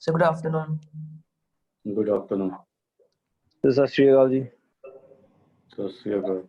So good afternoon. Good afternoon. ਸਤਿ ਸ਼੍ਰੀ ਅਕਾਲ ਜੀ। ਸਤਿ ਸ਼੍ਰੀ ਅਕਾਲ।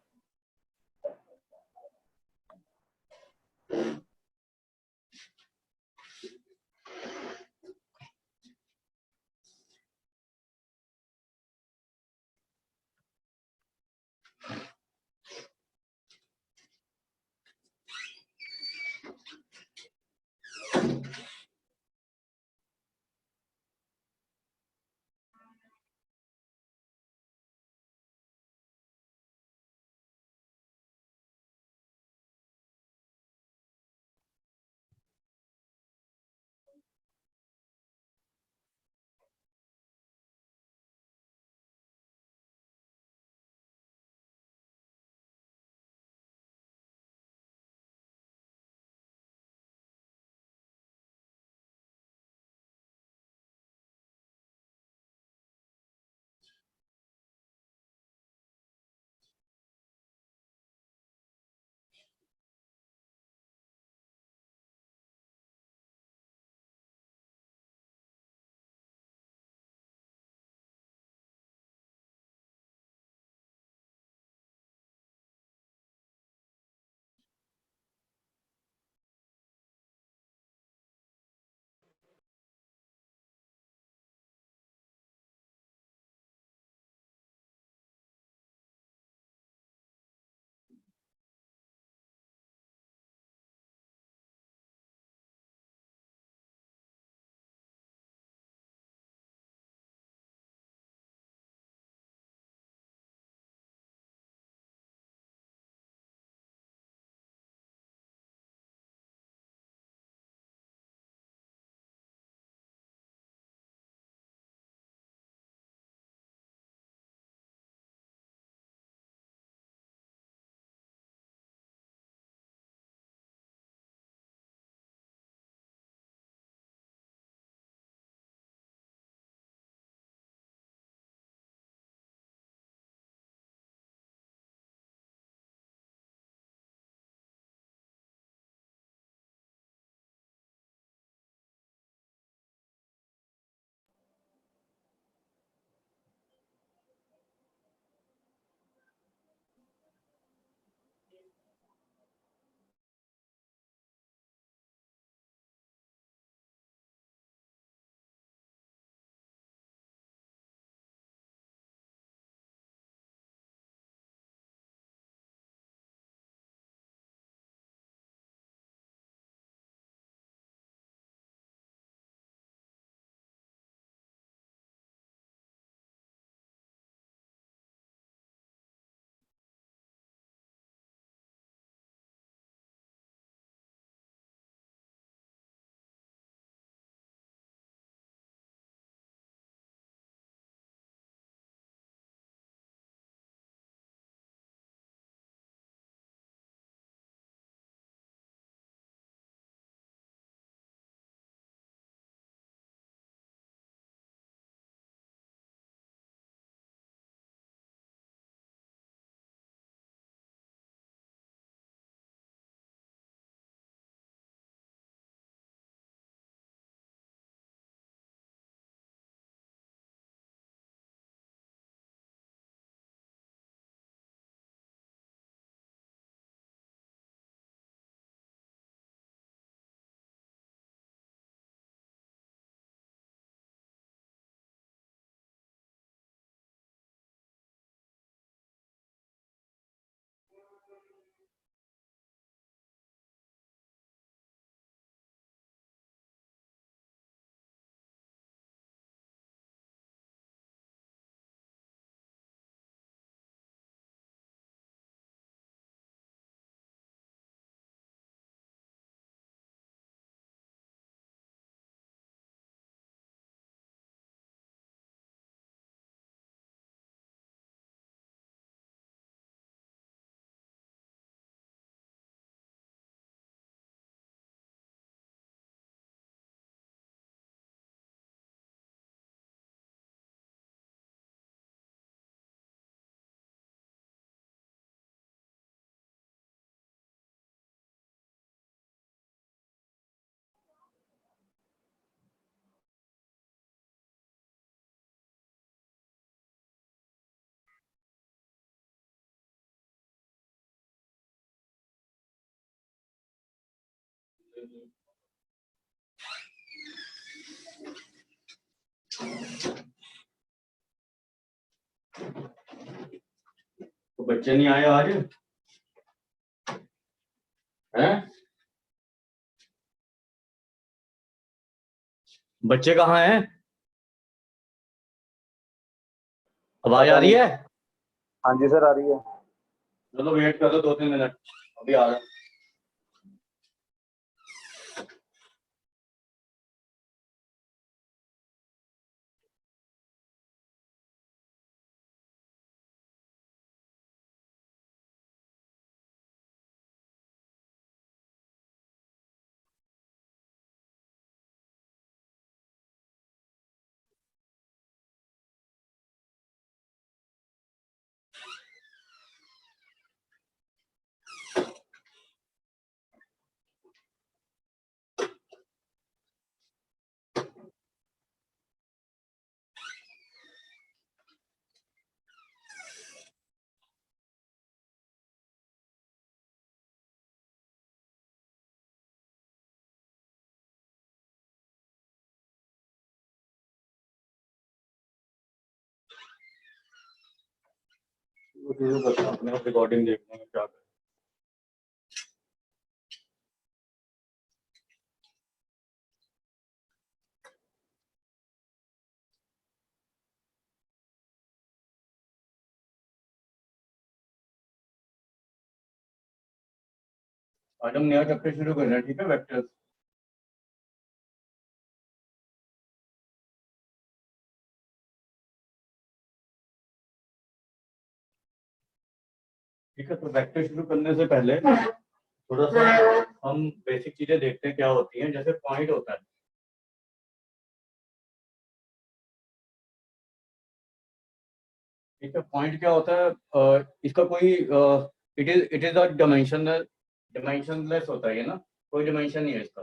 तो बच्चे नहीं आए आज हैं? बच्चे कहाँ हैं? आवाज आ रही है? हाँ जी सर, आ रही है। चलो वेट कर लो 2-3 मिनट, अभी आ रहा हूं। अपने रिकॉर्डिंग देखने में क्या आज हम नया चैप्टर शुरू कर रहे हैं, ठीक है? वेक्टर्स। ठीक है, तो वेक्टर शुरू करने से पहले थोड़ा सा हम बेसिक चीजें देखते हैं क्या होती हैं। जैसे पॉइंट होता है, ठीक है? पॉइंट क्या होता है? इसका कोई इट इज अ डायमेंशनलेस होता है ये ना, कोई डायमेंशन नहीं है इसका।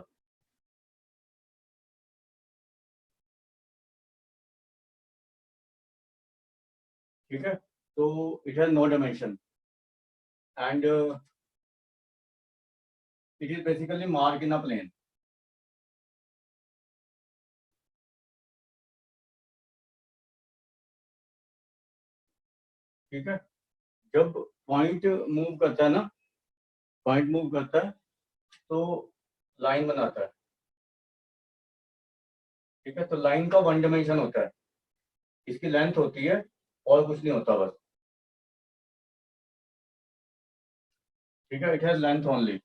ठीक है, तो it has no dimension and it is basically mark in a plane. ठीक है, जब पॉइंट मूव करता है ना, पॉइंट मूव करता है तो लाइन बनाता है। ठीक है, तो लाइन का वन डायमेंशन होता है, इसकी लेंथ होती है और कुछ नहीं होता बस। ठीक है, it has length only.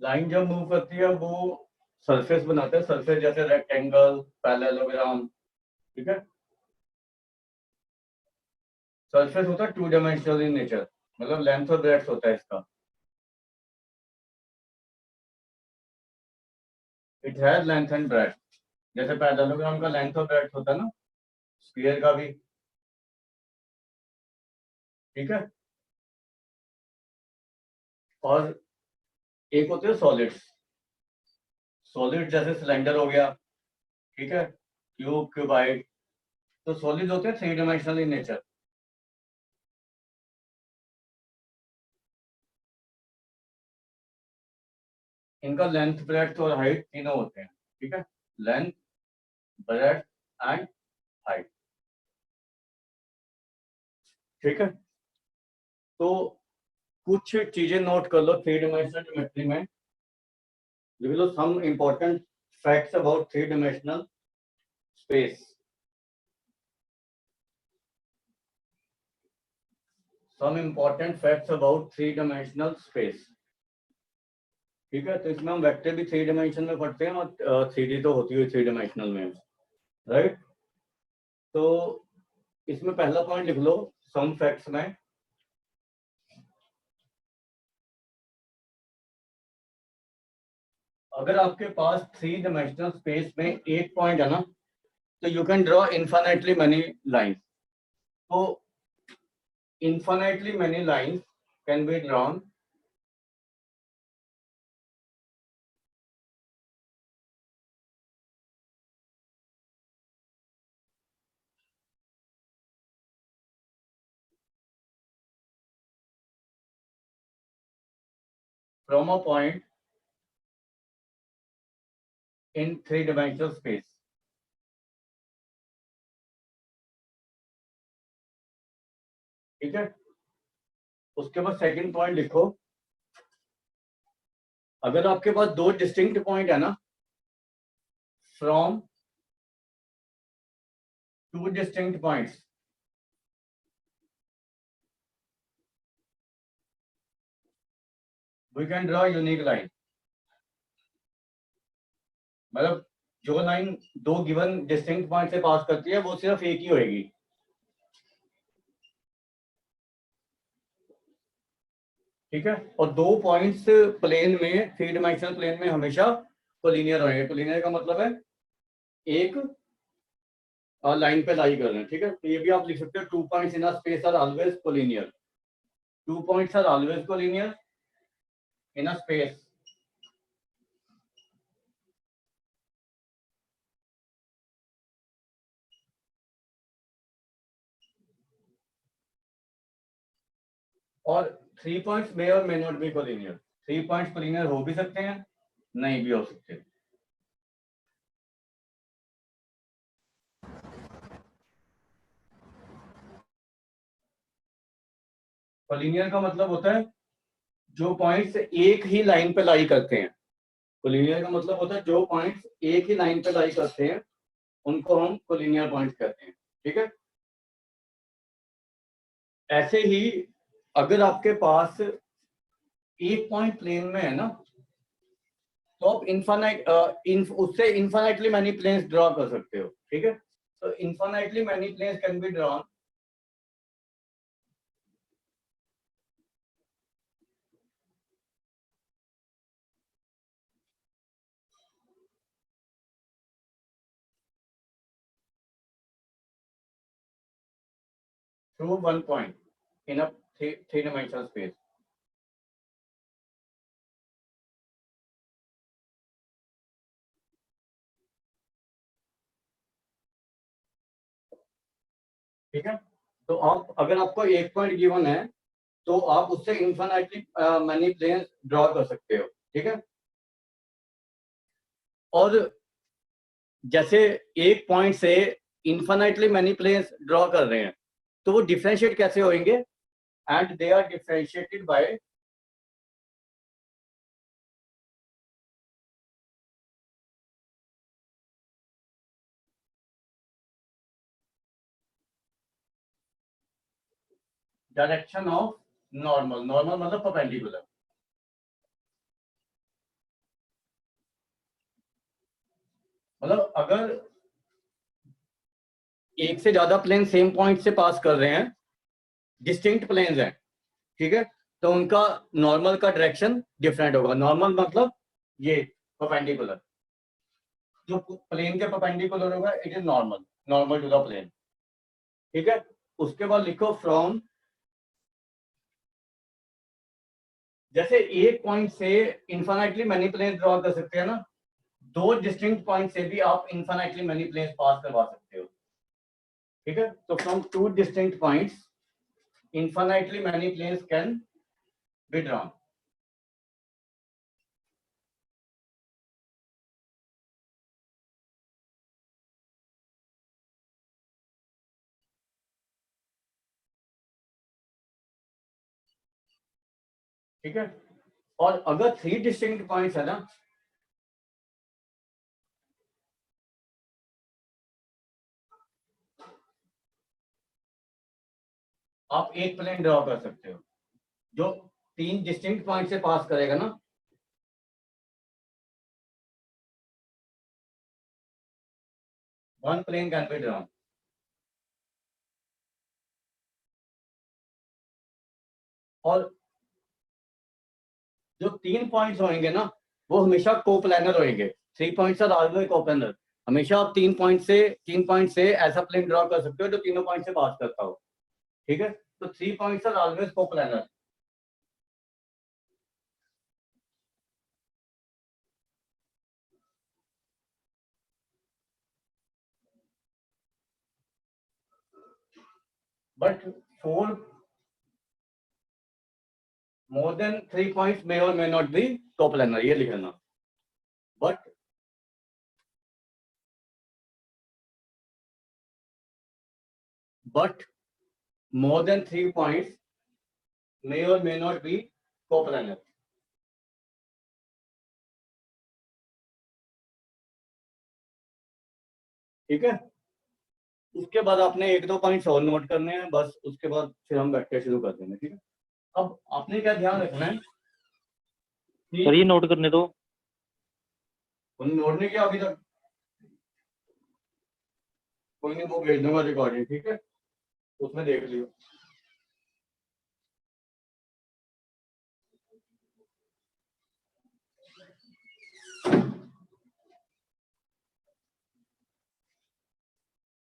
Line जब मूव करती है वो सरफेस बनाते हैं, सरफेस जैसे रेक्टेंगल, पैरेललोग्राम। ठीक है, सरफेस होता है 2 डायमेंशनल इन नेचर, मतलब लेंथ और ब्रेड्थ होता है इसका। It has length and breadth, जैसे पैरेललोग्राम का लेंथ और ब्रेड्थ होता है ना, स्फीयर का भी। ठीक है, और एक होते हैं सॉलिड्स। सॉलिड जैसे सिलेंडर हो गया, ठीक है, क्यूब, क्यूबाइड। तो सॉलिड होते हैं 3 डायमेंशनल इन नेचर। इनका लेंथ, ब्रेड्थ और हाइट तीनों होते हैं। ठीक है, लेंथ, ब्रेड्थ एंड हाइट। ठीक है, तो कुछ चीजें नोट कर लो 3 डायमेंशनल ज्योमेट्री में। लिख लो some important facts about 3 dimensional space. Some important facts about 3 dimensional space. ठीक है, तो इसमें हम वेक्टर भी 3 डायमेंशन में पढ़ते हैं और 3D तो होती है 3 डायमेंशनल में, राइट? तो इसमें पहला पॉइंट लिख लो सम फैक्ट्स में। अगर आपके पास 3 डायमेंशनल स्पेस में एक पॉइंट है ना, तो you can draw infinitely many lines. तो infinitely many lines can be drawn from a point in three-dimensional space. ठीक है, उसके बाद सेकंड पॉइंट लिखो, अगर आपके पास दो डिस्टिंक्ट पॉइंट है ना, from two distinct points, we can draw unique line. मतलब जो लाइन दो गिवन डिस्टिंक्ट पॉइंट से पास करती है वो सिर्फ एक ही होगी। ठीक है, और दो पॉइंट्स प्लेन में, थ्री डिमेंशनल प्लेन में हमेशा कोलिनियर होंगे। कोलिनियर का मतलब है एक लाइन पे लाई कर रहे हैं। ठीक है, तो ये भी आप लिख सकते हो, two points in a space are always collinear. Two points are always collinear in a space. और थ्री पॉइंट्स मे और may not be collinear. Three points collinear हो भी सकते हैं, नहीं भी हो सकते। कोलिनियर का मतलब होता है जो पॉइंट्स एक ही लाइन पे लाई करते हैं। कोलिनियर का मतलब होता है जो पॉइंट्स एक ही लाइन पे लाई करते हैं उनको हम कोलिनियर पॉइंट्स कहते हैं। ठीक है, ऐसे ही अगर आपके पास एक पॉइंट प्लेन में है ना, तो आप उससे इन्फाइनाइटली मैनी प्लेन्स ड्रॉ कर सकते हो। ठीक है, तो infinitely many planes can be drawn through one point in a three-dimensional space. ठीक है, तो आप अगर आपको एक पॉइंट गिवन है तो आप उससे इन्फिनिटली मैनी प्लेन्स ड्रॉ कर सकते हो। ठीक है, और जैसे एक पॉइंट से इन्फिनिटली मैनी प्लेन्स ड्रॉ कर रहे हैं तो वो डिफरेंशिएट कैसे होंगे? And they are differentiated by direction of normal. Normal मतलब परपेंडिकुलर। मतलब अगर एक से ज्यादा प्लेन सेम पॉइंट से पास कर रहे हैं, डिस्टिंक्ट प्लेन्स हैं, ठीक है, तो उनका नॉर्मल का डायरेक्शन डिफरेंट होगा। नॉर्मल मतलब ये परपेंडिकुलर, जो प्लेन के परपेंडिकुलर होगा it is normal, normal to the plane. ठीक है, उसके बाद लिखो फ्रॉम, जैसे एक पॉइंट से इन्फिनिटली मैनी प्लेन ड्रॉ कर सकते हैं ना, दो डिस्टिंक्ट पॉइंट से भी आप इन्फिनिटली मैनी प्लेन पास करवा सकते हो। ठीक है, तो from two distinct points infinitely many planes can be drawn. ठीक है, और अगर थ्री डिस्टिंक्ट पॉइंट्स है ना, आप एक प्लेन ड्रॉ कर सकते हो जो तीन डिस्टिंक्ट पॉइंट से पास करेगा ना, one plane can be drawn. और जो तीन पॉइंट्स होंगे ना वो हमेशा कोप्लानर होंगे। Three points are always coplanar. हमेशा आप तीन पॉइंट से ऐसा प्लेन ड्रॉ कर सकते हो जो तीनों पॉइंट से पास करता हो। ठीक है, तो three points are always coplanar. But four more than 3 points may or may not be coplanar, ये लिखना. But more than 3 points may or may not be coplanar. ठीक है, उसके बाद आपने 1-2 पॉइंट्स और नोट करने हैं, बस उसके बाद फिर हम वेक्टर शुरू कर देंगे. ठीक है, अब आपने क्या ध्यान रखना है सर ये नोट करने दो. नोट नहीं किया अभी तक, कोई नहीं, वो भेज दूंगा रिकॉर्डिंग. ठीक है, उसमें देख लियो.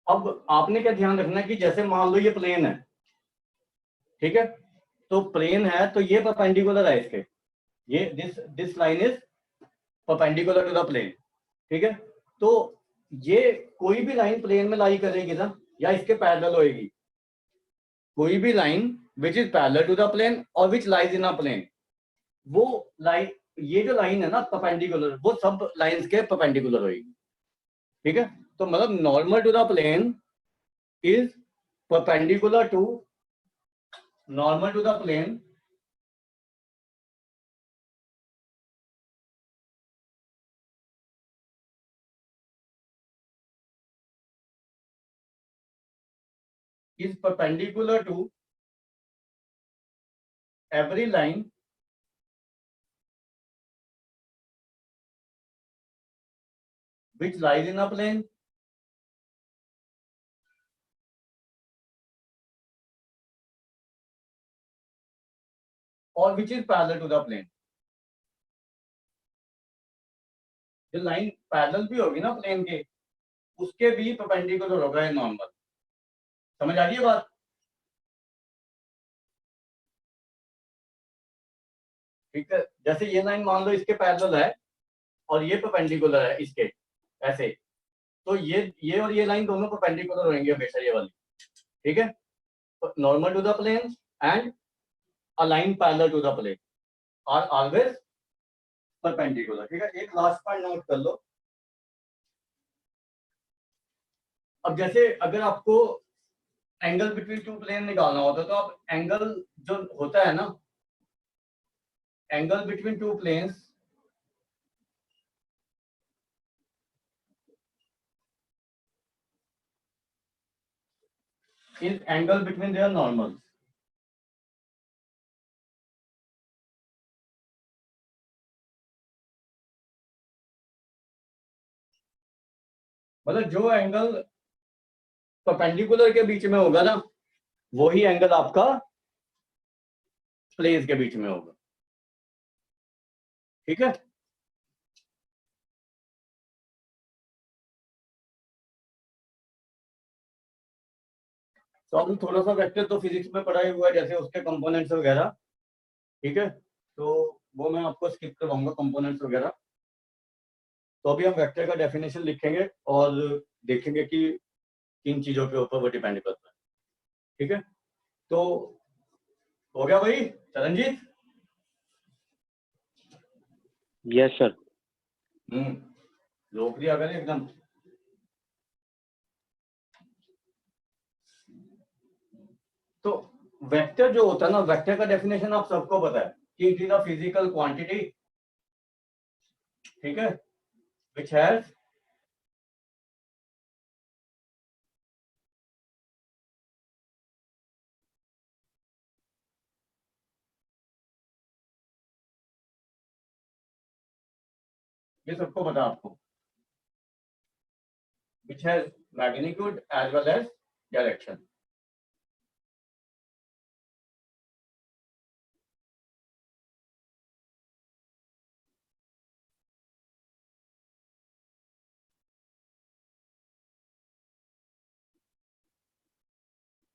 अब आपने क्या ध्यान रखना है कि जैसे मान लो ये प्लेन है, ठीक है, तो प्लेन है तो ये परपेंडिकुलर है इसके, ये this line is perpendicular to the plane. ठीक है, तो ये कोई भी लाइन प्लेन में लाई करेगी ना, या इसके पैरेलल होएगी, कोई भी line which is parallel to the plane और which lies in a plane, वो लाइन, ये जो लाइन है ना परपेंडिकुलर, वो सब लाइंस के परपेंडिकुलर होएगी. ठीक है, तो मतलब normal to the plane is perpendicular to normal to the plane is perpendicular to every line which lies in a plane or which is parallel to the plane. जो line parallel भी होगी ना plane के, उसके भी perpendicular होगा ये normal. समझ आ रही है बात? ठीक है, जैसे ये लाइन मान लो इसके पैरेलल है और ये परपेंडिकुलर है इसके, ऐसे, तो ये और ये लाइन दोनों परपेंडिकुलर होंगे हमेशा, ये वाली. ठीक है, तो normal to the plane and a line parallel to the plane are always perpendicular. ठीक है, एक लास्ट पॉइंट नोट कर लो. अब जैसे अगर आपको एंगल बिटवीन टू प्लेन निकालना होता है, तो आप एंगल जो होता है ना, angle between two planes is angle between their normals. मतलब जो एंगल परपेंडिकुलर के बीच में होगा ना, वही एंगल आपका प्लेन्स के बीच में होगा. ठीक है, तो अभी थोड़ा सा वेक्टर तो फिजिक्स में पढ़ाई हुआ है, जैसे उसके कंपोनेंट्स वगैरह. ठीक है, तो वो मैं आपको स्किप करवाऊंगा कंपोनेंट्स वगैरह. तो अभी हम वेक्टर का डेफिनेशन लिखेंगे और देखेंगे कि किन चीजों के ऊपर वो डिपेंड करता है. ठीक है, तो हो गया भाई चरणजीत? Yes sir. रोक दिया करें एकदम. तो वेक्टर जो होता है ना, वेक्टर का डेफिनेशन आप सबको पता है कि it is a physical quantity. ठीक है, which has ये सबको पता आपको, which has magnitude as well as direction.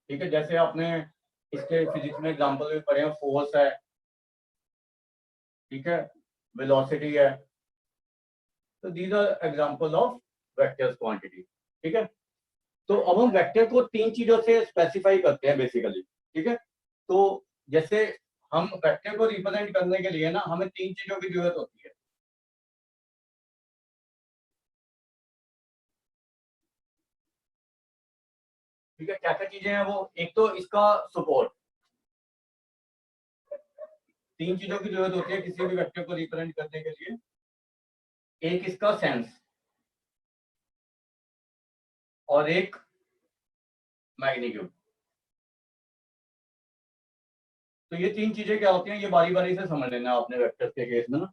ठीक है, जैसे आपने इसके फिजिक्स में एग्जांपल भी पढ़े हैं, फोर्स है, ठीक है, वेलोसिटी है, तो these are example of vectors quantity. ठीक है, तो अब हम वेक्टर को तीन चीजों से स्पेसिफाई करते हैं बेसिकली. ठीक है, तो जैसे हम वेक्टर को रिप्रेजेंट करने के लिए ना हमें तीन चीजों की जरूरत होती है। ठीक है, क्या क्या चीजें हैं वो? एक तो इसका सपोर्ट, तीन चीजों की जरूरत होती है किसी भी वेक्टर को रिप्रेजेंट करने के लिए। एक इसका सेंस और एक मैग्नीट्यूड। तो ये तीन चीजें क्या होती हैं ये बारी बारी से समझ लेना आपने वेक्टर्स के केस में ना।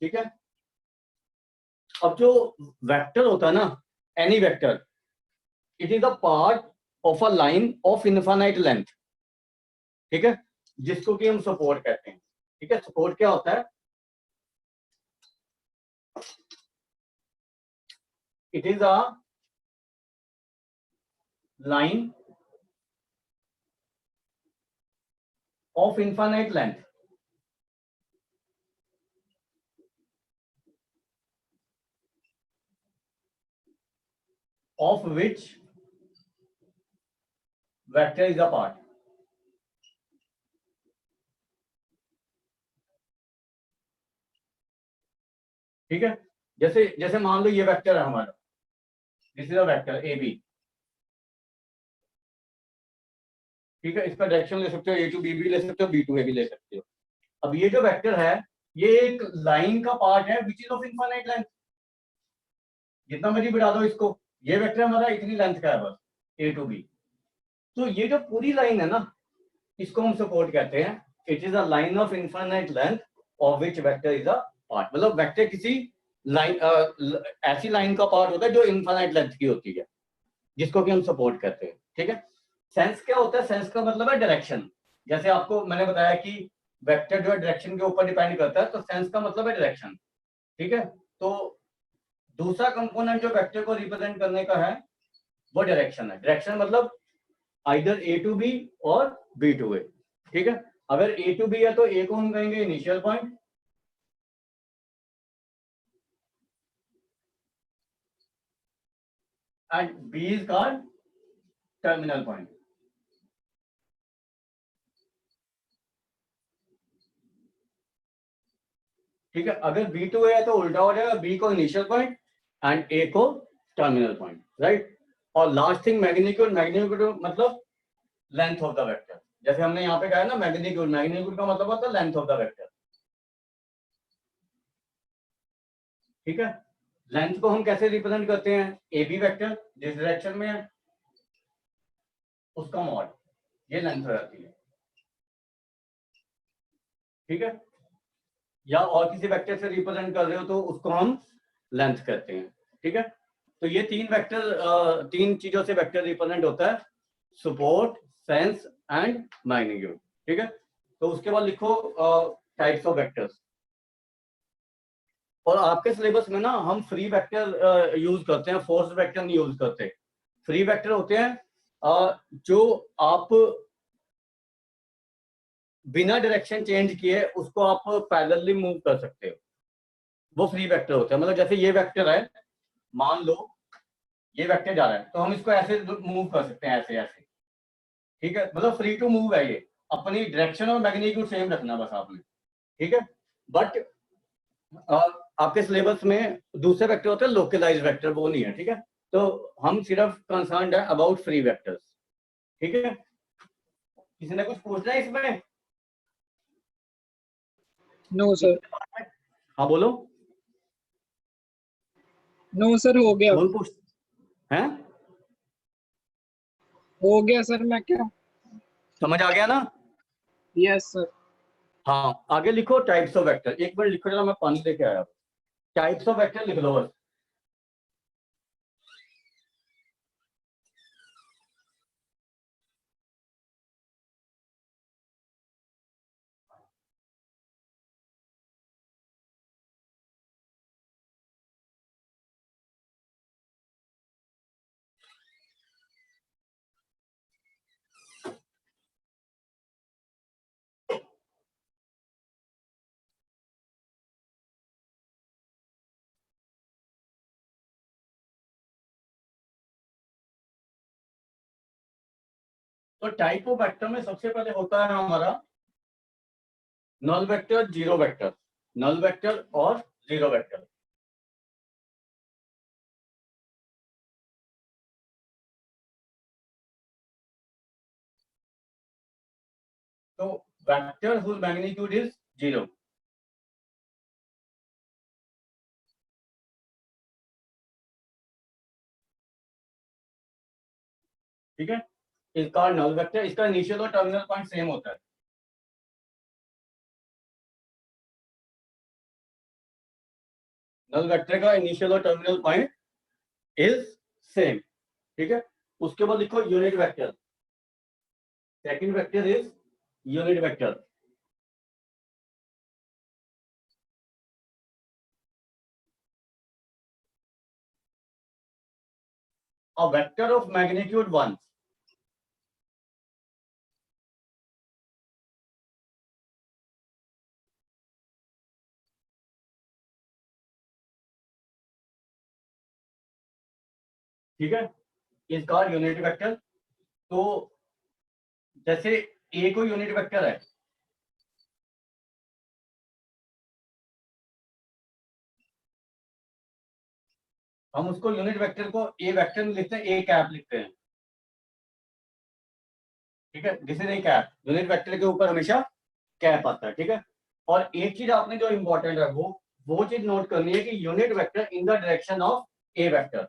ठीक है, अब जो वेक्टर होता है ना, any vector, it is a part of a line of infinite length. ठीक है, जिसको कि हम सपोर्ट कहते हैं। ठीक है, सपोर्ट क्या होता है? It is a line of infinite length of which vector is a part। ठीक है, जैसे जैसे मान लो ये वेक्टर है हमारा, this is a vector A B. ठीक है, इसका डायरेक्शन ले सकते हो, ए टू बी भी ले सकते हो, बी टू ए भी ले सकते हो। अब ये जो वेक्टर है ये एक लाइन का पार्ट है which is of infinite length. जितना मर्जी बढ़ा दो इसको, ये वेक्टर हमारा इतनी लेंथ का है बस, ए टू बी। तो ये जो पूरी लाइन है ना, इसको हम सपोर्ट कहते हैं। It is a line of infinite length of which vector is a part. मतलब वेक्टर किसी लाइन ऐसी लाइन का पार्ट होता है जो इनफाइनाइट लेंथ की होती है, जिसको कि हम सपोर्ट करते हैं। ठीक है, सेंस क्या होता है? सेंस का मतलब है डायरेक्शन। जैसे आपको मैंने बताया कि वेक्टर जो है डायरेक्शन के ऊपर डिपेंड करता है, तो सेंस का मतलब है डायरेक्शन। ठीक है, तो दूसरा कंपोनेंट जो वेक्टर को रिप्रेजेंट करने का है वो डायरेक्शन है। डायरेक्शन मतलब आइदर ए टू बी और बी टू ए। ठीक है, अगर ए टू बी है तो ए को हम कहेंगे initial point, and B is called terminal point. ठीक है, अगर बी टू ए है तो उल्टा हो जाएगा, बी को इनिशियल पॉइंट एंड ए को टर्मिनल पॉइंट, राइट। और लास्ट थिंग मैग्नीट्यूड। मैग्नीट्यूड मतलब लेंथ ऑफ द वेक्टर। जैसे हमने यहाँ पे कहा है ना मैग्नीट्यूड, मैग्नीट्यूड का मतलब होता है लेंथ ऑफ द वेक्टर। ठीक है, लेंथ को हम कैसे रिप्रेजेंट करते हैं? ए बी वेक्टर जिस डायरेक्शन में है उसका मॉड, ये लेंथ हो जाती है। ठीक है, या और किसी वेक्टर से रिप्रेजेंट कर रहे हो तो उसको हम लेंथ कहते हैं। ठीक है, तो ये तीन वेक्टर, तीन चीजों से वेक्टर रिप्रेजेंट होता है, सपोर्ट, सेंस एंड मैग्नीट्यूड। ठीक है, तो उसके बाद लिखो टाइप्स ऑफ वेक्टर्स। और आपके सिलेबस में ना हम फ्री वेक्टर यूज करते हैं, फोर्स वेक्टर नहीं यूज करते। फ्री वेक्टर होते हैं जो आप बिना डायरेक्शन चेंज किए उसको आप पैरेलली मूव कर सकते हो, वो फ्री वेक्टर होते हैं। मतलब जैसे ये वेक्टर है, मान लो ये वेक्टर जा रहा है तो हम इसको ऐसे मूव कर सकते हैं, ऐसे ऐसे। ठीक है, मतलब फ्री टू मूव है ये, अपनी डायरेक्शन और मैग्नीट्यूड सेम रखना बस आपने। ठीक है, बट आपके सिलेबस में दूसरे वेक्टर होते हैं लोकलाइज वेक्टर, वो नहीं है। ठीक है, तो हम सिर्फ कंसर्न है अबाउट फ्री वेक्टर्स। ठीक है, किसी ने कुछ पूछना है इसमें? No sir. हाँ बोलो। नो सर, हो गया। कौन पूछ हैं? हो गया सर, मैं क्या। समझ आ गया ना? Yes sir. हाँ, आगे लिखो टाइप्स ऑफ वेक्टर। एक मिनट लिखो जरा, मैं पानी लेके आया। टाइप्स ऑफ वेक्टर लिख लो बस। तो टाइप ऑफ वेक्टर में सबसे पहले होता है हमारा null vector, zero vector, null vector और जीरो वेक्टर। तो वेक्टर whose magnitude is 0, ठीक है, इसका नल वेक्टर, इसका इनिशियल और टर्मिनल पॉइंट सेम होता है। नल वेक्टर का इनिशियल और टर्मिनल पॉइंट इज सेम, ठीक है। उसके बाद लिखो unit vector, second vector is unit vector. A vector of magnitude 1, ठीक है, इज कॉल्ड यूनिट वेक्टर। तो जैसे ए को यूनिट वेक्टर है, हम उसको यूनिट वेक्टर को ए वेक्टर में लिखते हैं, ए कैप लिखते हैं, ठीक है। This is A cap, unit vector के ऊपर हमेशा कैप आता है, ठीक है। और एक चीज आपने जो इंपॉर्टेंट है वो चीज नोट करनी है कि unit vector in the direction of a vector.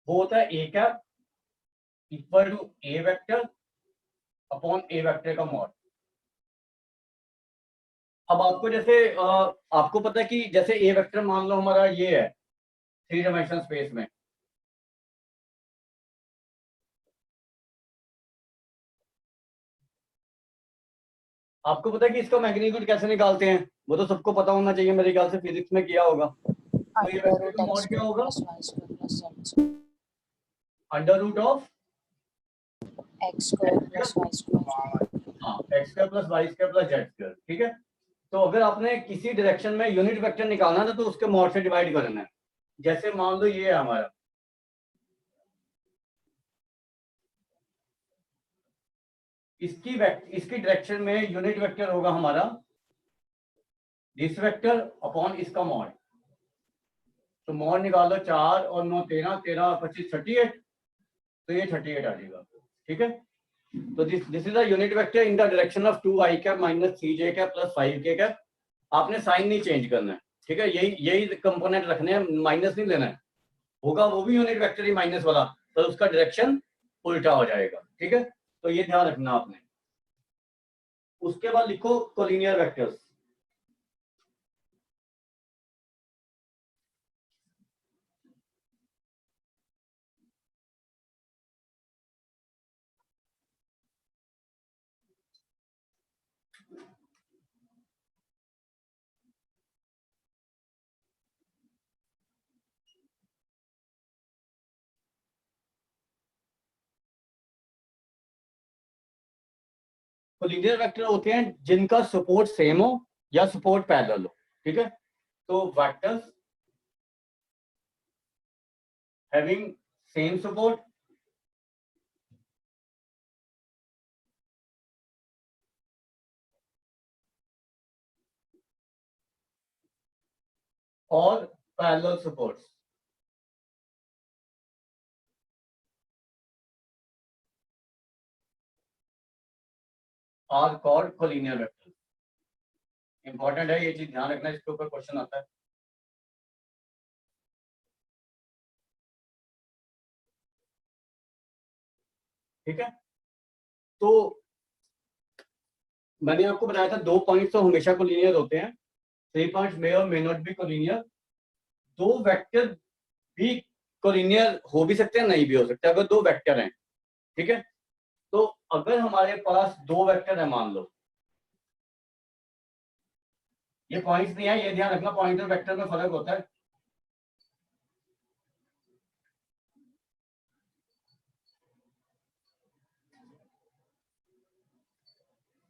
वो होता है a cap equal to a vector upon a vector का मॉड। अब आपको जैसे आपको पता है कि जैसे ए वेक्टर मान लो हमारा ये है थ्री डायमेंशनल स्पेस में, आपको पता है कि इसका मैग्नीट्यूड कैसे निकालते हैं, वो तो सबको पता होना चाहिए, मेरे ख्याल से फिजिक्स में किया होगा। तो ये वेक्टर का मॉड क्या होगा, under root of x square plus y square. हाँ x square plus y square plus z square, ठीक है। तो अगर आपने किसी डायरेक्शन में यूनिट वेक्टर निकालना था तो उसके मॉड से डिवाइड करना है। जैसे मान लो ये है हमारा, इसकी डायरेक्शन में यूनिट वेक्टर होगा हमारा दिस वेक्टर अपॉन इसका मॉड। तो मॉड निकालो 4 और 9 13, 13 और 25 38, तो ये 38 आ जाएगा, ठीक है। तो this is a unit vector in the direction of 2 I cap minus 3 J cap plus 5 के कैप। आपने साइन नहीं चेंज करना है, ठीक है, यही कंपोनेंट रखने हैं, माइनस नहीं लेना है। होगा वो भी यूनिट वेक्टर ही माइनस वाला, तो उसका डायरेक्शन उल्टा हो जाएगा, ठीक है। तो ये ध्यान रखना आपने। उसके बाद लिखो कोलिनियर वेक्टर्स। कोलिनियर वेक्टर होते हैं जिनका सपोर्ट सेम हो या सपोर्ट पैरेलल हो, ठीक है। तो वेक्टर्स हैविंग सेम सपोर्ट और parallel supports are called collinear vector. Important है ये चीज, ध्यान रखना, इसके ऊपर क्वेश्चन आता है। ठीक है, तो मैंने आपको बताया था 2 पॉइंट्स तो हमेशा कोलिनियर होते हैं, 3 पॉइंट्स मे और may not be collinear. 2 vector भी कोलिनियर हो भी सकते हैं, नहीं भी हो सकते, अगर 2 वेक्टर हैं, ठीक है। तो अगर हमारे पास 2 वेक्टर है, मान लो ये पॉइंट्स नहीं है, ये ध्यान रखना, पॉइंट और वेक्टर में फर्क होता है।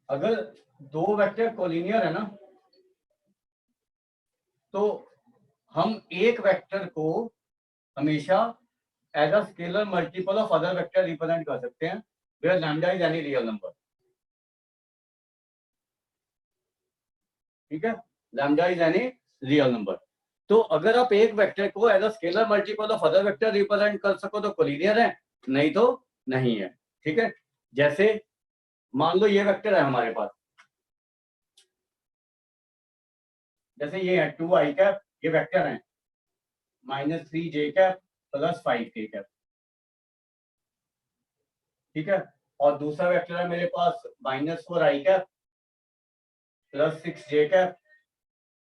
अगर दो वेक्टर कोलिनियर है ना, तो हम एक वेक्टर को हमेशा as a scalar multiple of other vector represent कर सकते हैं where lambda is any real number. ठीक है, lambda is any real number. तो अगर आप एक वेक्टर को as a scalar multiple of other vector represent कर सको तो कोलिनियर है, नहीं तो नहीं है। ठीक है, जैसे मान लो ये वेक्टर है हमारे पास, जैसे ये है 2i कैप, ये वेक्टर है -3j cap plus 5k cap. ठीक है, और दूसरा वेक्टर है मेरे पास -4i cap plus 6j cap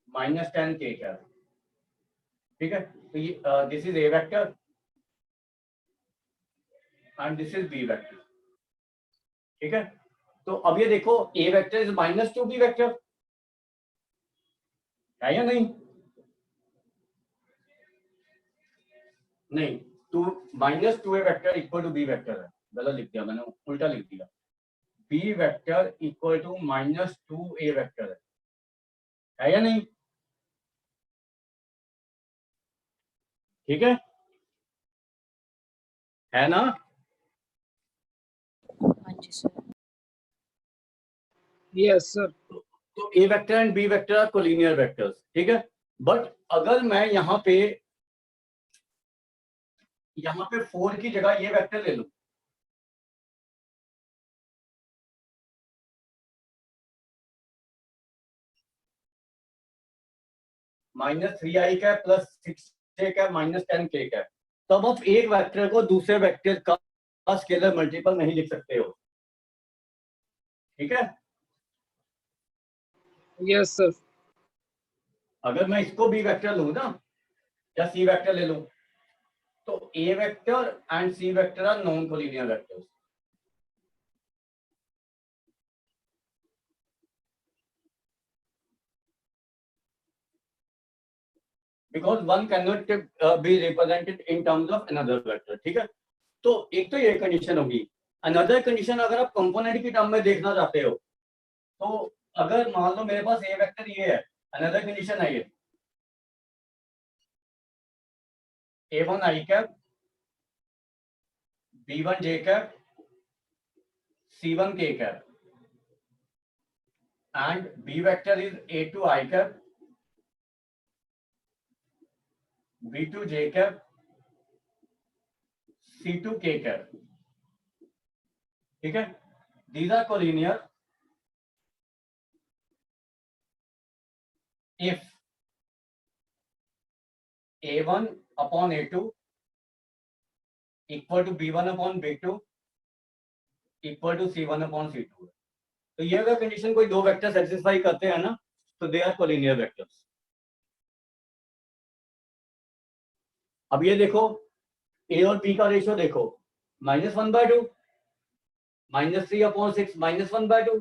-10k cap. ठीक है, तो ये this is A vector and this is B vector. ठीक है, तो अब ये देखो ए वेक्टर इज -2b वेक्टर है या नहीं? नहीं, two -2a vector equal to B vector है, गलत लिख दिया मैंने, उल्टा लिख दिया। B vector equal to -2a vector है या नहीं? ठीक है ना? हाँ जी सर। Yes sir. तो A vector and B vector are collinear vectors. ठीक है, बट अगर मैं यहाँ पे 4 की जगह ये वेक्टर ले लूं, -3i cap plus 6j cap -10k cap, तब आप एक वेक्टर को दूसरे वेक्टर का स्केलर मल्टीपल नहीं लिख सकते हो। ठीक है, यस सर। अगर मैं इसको बी वेक्टर लूं ना, या सी वेक्टर ले लूं, तो A vector and C vector are non collinear vectors. Because one can not be represented in terms of another vector. ठीक है, तो एक तो ये कंडीशन होगी। अनदर कंडीशन अगर आप कंपोनेंट की टर्म में देखना चाहते हो, तो अगर मान लो मेरे पास ए वेक्टर ये है, अनदर कंडीशन है ये a1i cap b1j cap c1k cap and b vector is a2i cap b2j cap c2k cap। ठीक है, these are collinear if a1 upon a2 equal to b1 upon b2 equal to c1 upon c2। तो ये अगर condition कोई दो vector satisfy करते हैं ना, तो दे आर कोलिनियर वेक्टर्स। अब ये देखो ए और बी का रेशियो देखो, -1/2, -3 upon 6 -1/2,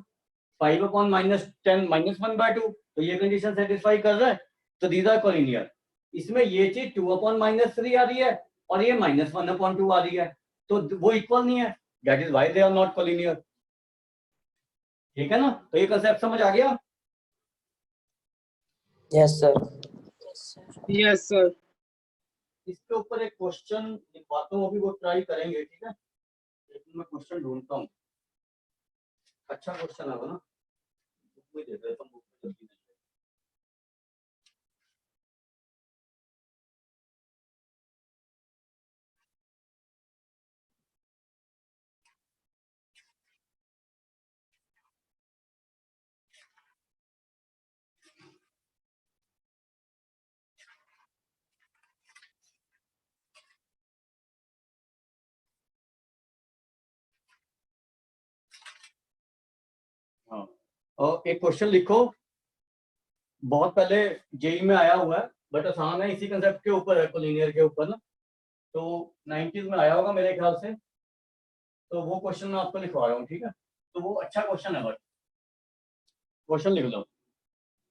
5 upon -10 -1/2। तो ये कंडीशन सेटिस्फाई कर रहा है, तो दीज आर कोलिनियर। इसमें ये चीज 2 upon -3 आ रही है और ये -1 upon 2 आ रही है, तो वो इक्वल नहीं है, that is why they are not collinear. ठीक है ना, तो ये कंसेप्ट समझ आ गया? Yes sir. Yes sir. Yes sir. इसके ऊपर एक क्वेश्चन लिखवाता हूँ, अभी वो ट्राई करेंगे। ठीक है, लेकिन मैं क्वेश्चन ढूंढता हूँ, अच्छा क्वेश्चन होगा ना, बुक में दे देता हूँ, बुक में जल्दी नहीं। हाँ, और एक क्वेश्चन लिखो, बहुत पहले जेई में आया हुआ है, बट आसान है, इसी कंसेप्ट के ऊपर है, कोलिनियर के ऊपर ना, तो 90s में आया होगा मेरे ख्याल से। तो वो क्वेश्चन मैं आपको लिखवा रहा हूँ। ठीक है, तो वो अच्छा क्वेश्चन है, बट क्वेश्चन लिख लो,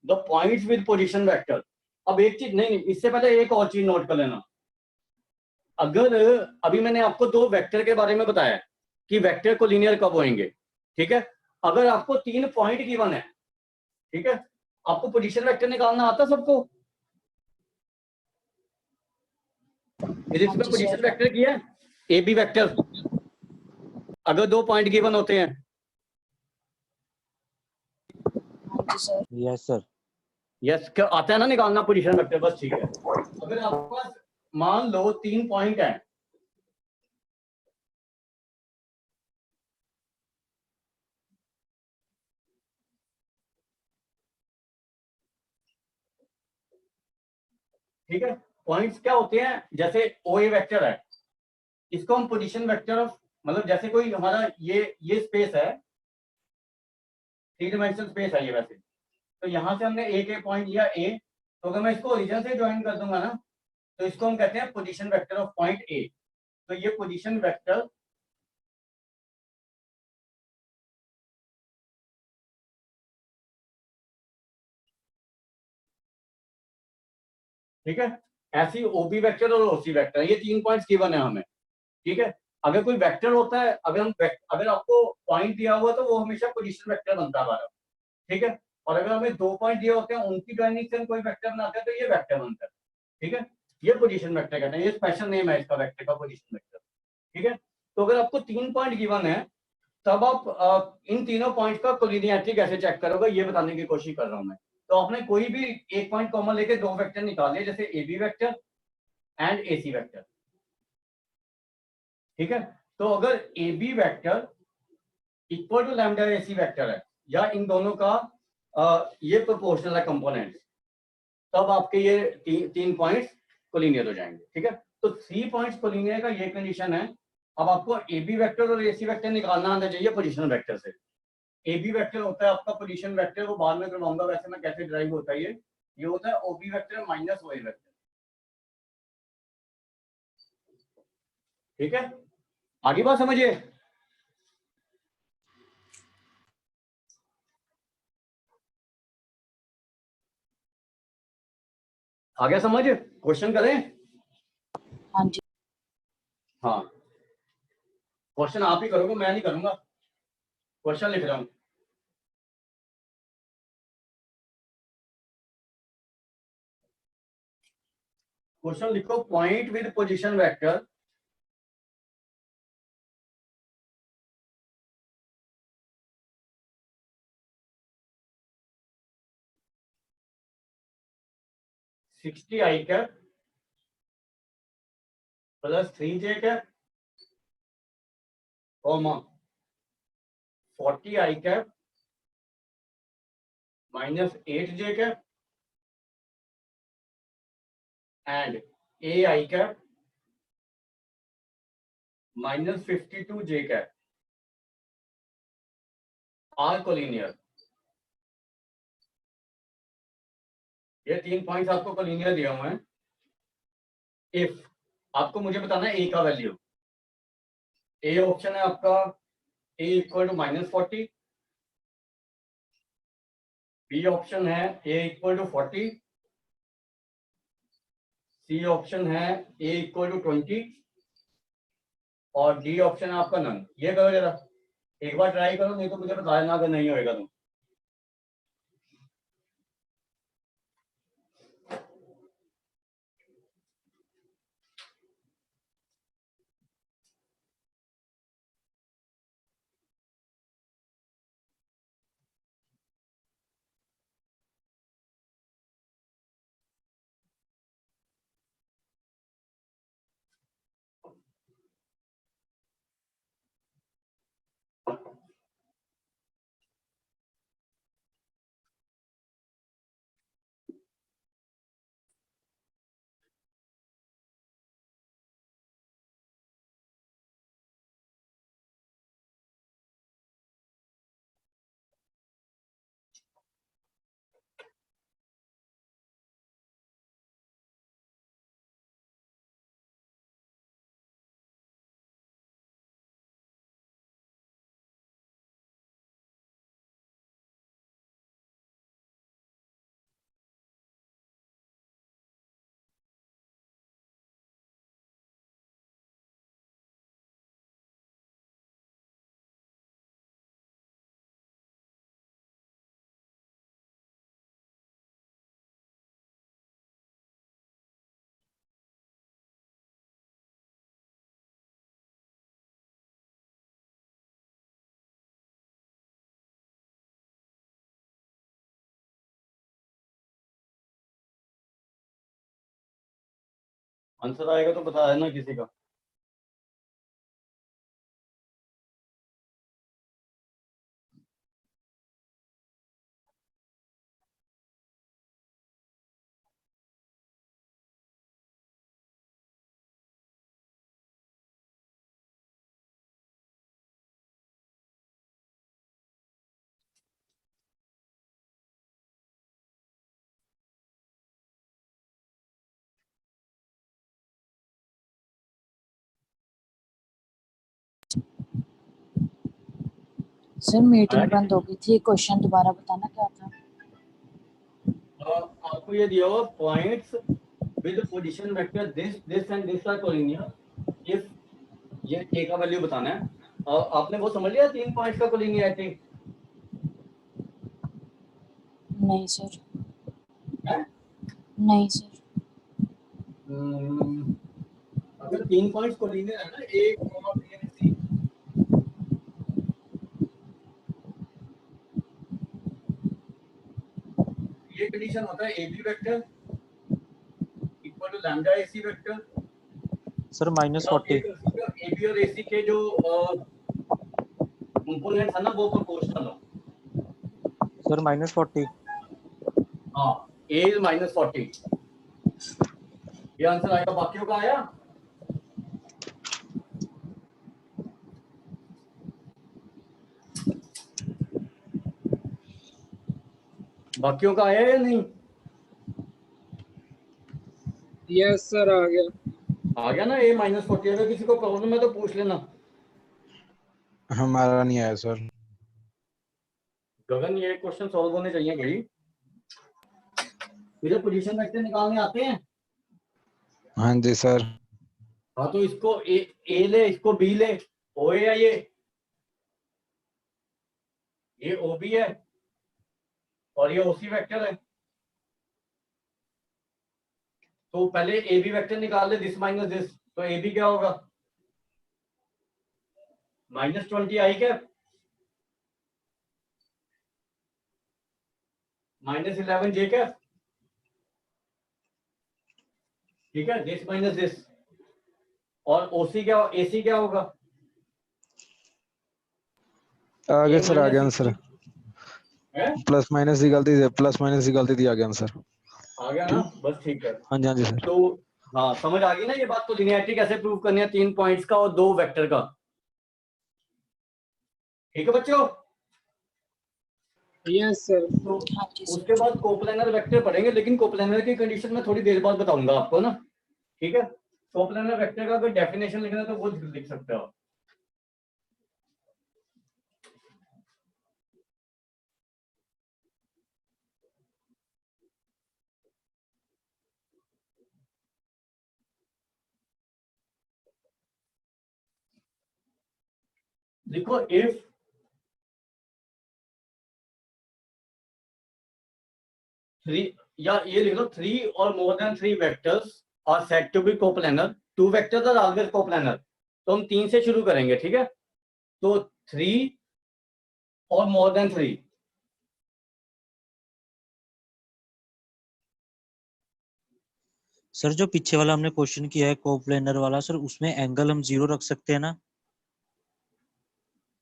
the points with position vector. अब एक चीज नहीं, इससे पहले एक और चीज नोट कर लेना। अगर अभी मैंने आपको दो वेक्टर के बारे में बताया कि वेक्टर कोलिनियर कब होंगे, ठीक है, अगर आपको 3 पॉइंट गिवन है, ठीक है, आपको पोजीशन वेक्टर निकालना आता सबको? इसमें हाँ जी पोजीशन सर। वेक्टर किया है, ए बी वेक्टर, अगर 2 पॉइंट गिवन होते हैं। हाँ जी सर। Yes sir. यस, क्या आता है ना निकालना पोजीशन वेक्टर? बस ठीक है। अगर आपके पास मान लो 3 पॉइंट है, ठीक है, पॉइंट्स क्या होते हैं, जैसे ओ ए वेक्टर है, इसको हम पोजीशन वेक्टर ऑफ, मतलब जैसे कोई हमारा ये स्पेस है, 3 डायमेंशनल स्पेस है ये वैसे, तो यहां से हमने एक ए पॉइंट लिया ए, तो अगर मैं इसको ओरिजिन से ज्वाइन कर दूंगा ना, तो इसको हम कहते हैं position vector of point A. तो ये पोजीशन वेक्टर ठीक है, ऐसी ओबी वेक्टर और ओसी वेक्टर, ये 3 पॉइंट्स गिवन है हमें, ठीक है। अगर कोई वेक्टर होता है, अगर आपको पॉइंट दिया हुआ तो वो हमेशा पोजीशन वेक्टर बनता है हमारा, ठीक है। और अगर हमें 2 पॉइंट दिए होते हैं, उनकी ज्वाइनिंग से हम कोई वेक्टर बनाते हैं, तो ये वेक्टर बनता है, ठीक है। ये पोजीशन वेक्टर कहते हैं, ये स्पेशल नेम है इसका वेक्टर का, पोजीशन वेक्टर, ठीक है। तो अगर आपको 3 पॉइंट गिवन है, तब आप इन तीनों पॉइंट का कोलिनियरिटी कैसे चेक करोगे, ये बताने की कोशिश कर रहा हूं मैं। तो आपने कोई भी एक पॉइंट कॉमन लेके 2 वेक्टर निकाल लिए, जैसे A B vector and A C vector, ठीक है। तो अगर A B vector equal to lambda A C vector है, या इन दोनों का ये प्रोपोर्शनल है कंपोनेंट, तब आपके ये 3 पॉइंट्स कोलिनियर हो जाएंगे, ठीक है। तो 3 पॉइंट्स कोलिनियर का ये कंडीशन है। अब आपको ए बी वेक्टर और ए सी वेक्टर निकालना आना चाहिए पोजीशन वेक्टर से। ए बी वेक्टर होता है आपका पोजीशन वेक्टर, वो बाद में करवाऊंगा, वैसे मैं कैसे ड्राइव होता है ये होता है ओ B vector minus O A vector, ठीक है। आगे बात समझिए। आगे समझ, क्वेश्चन करें? हाँ जी। हाँ, क्वेश्चन आप ही करोगे, मैं नहीं करूंगा। क्वेश्चन लिख रहा हूं। क्वेश्चन लिखो, point with position vector sixty I cap plus 3 J cap, comma 40 I cap minus 8 J cap and A I cap minus 52 J cap are collinear. ये 3 पॉइंट्स आपको कोलिनियर दिए हुए हैं। इफ आपको मुझे बताना है ए का वैल्यू, ए ऑप्शन है आपका ए इक्वल टू -40, बी ऑप्शन है ए इक्वल टू 40, सी ऑप्शन है ए इक्वल टू 20 और डी ऑप्शन है आपका नन। ये करो जरा, एक बार ट्राई करो, नहीं तो मुझे बता देना अगर नहीं होएगा तो। आंसर आएगा तो बता देना किसी का। सर मीटिंग है? बंद हो गई थी, क्वेश्चन दोबारा बताना क्या था? आपको ये दिया हुआ points with position vector this and this are collinear if ये k का वैल्यू बताना है। आपने वो समझ लिया 3 पॉइंट्स का कोलिनियरिटी नहीं सर। है? नहीं सर। अगर 3 पॉइंट्स कोलिनियर है ना a, b और c, ये कंडीशन होता है ab vector equal to lambda ac vector. Sir -40। ab और ac के जो कंपोनेंट्स है ना वो प्रोपोर्शनल हो। सर -40। हाँ a is -40 ये आंसर आएगा। बाकियों का आया? बाकियों का आया या नहीं? यस सर आ गया। आ गया ना a -40। अगर किसी को प्रॉब्लम है तो पूछ लेना। हमारा नहीं आया सर। गगन ये क्वेश्चन सॉल्व होने चाहिए भाई। मुझे पोजीशन वेक्टर निकालने आते हैं। हाँ जी सर। हाँ तो इसको a ले, इसको b ले। o है या ये ob है और ये oc वेक्टर है। तो पहले ab वेक्टर निकाल ले, दिस माइनस दिस, तो ab क्या होगा? -20 आई क्या? -11 j क्या? ठीक है, दिस माइनस दिस। और ओसी क्या, एसी क्या होगा? आ गया सर, आ गया -60 आंसर। है? प्लस माइनस की गलती थी, आ गया आंसर। आ गया ना, बस ठीक है। हाँ जी, हाँ जी सर। तो हाँ समझ आ गई ना ये बात। तो लिनियरिटी कैसे प्रूव करनी है 3 पॉइंट्स का और 2 वेक्टर का। ठीक है बच्चों। Yes sir. तो हाँ जी सर। उसके बाद कोप्लेनर वेक्टर पढ़ेंगे, लेकिन कोप्लेनर की कंडीशन में थोड़ी देर बाद बताऊंगा आपको ना। ठीक है, कोप्लेनर वेक्टर का अगर डेफिनेशन लिखना है तो वो लिख सकते हो। देखो इफ थ्री, या ये लिख लो 3 और more than 3 vectors are said to be coplanar. 2 vectors are always coplanar. तो हम 3 से शुरू करेंगे, ठीक है। तो 3 और मोर देन 3। सर जो पीछे वाला हमने क्वेश्चन किया है कोप्लेनर वाला, सर उसमें एंगल हम 0 रख सकते हैं ना,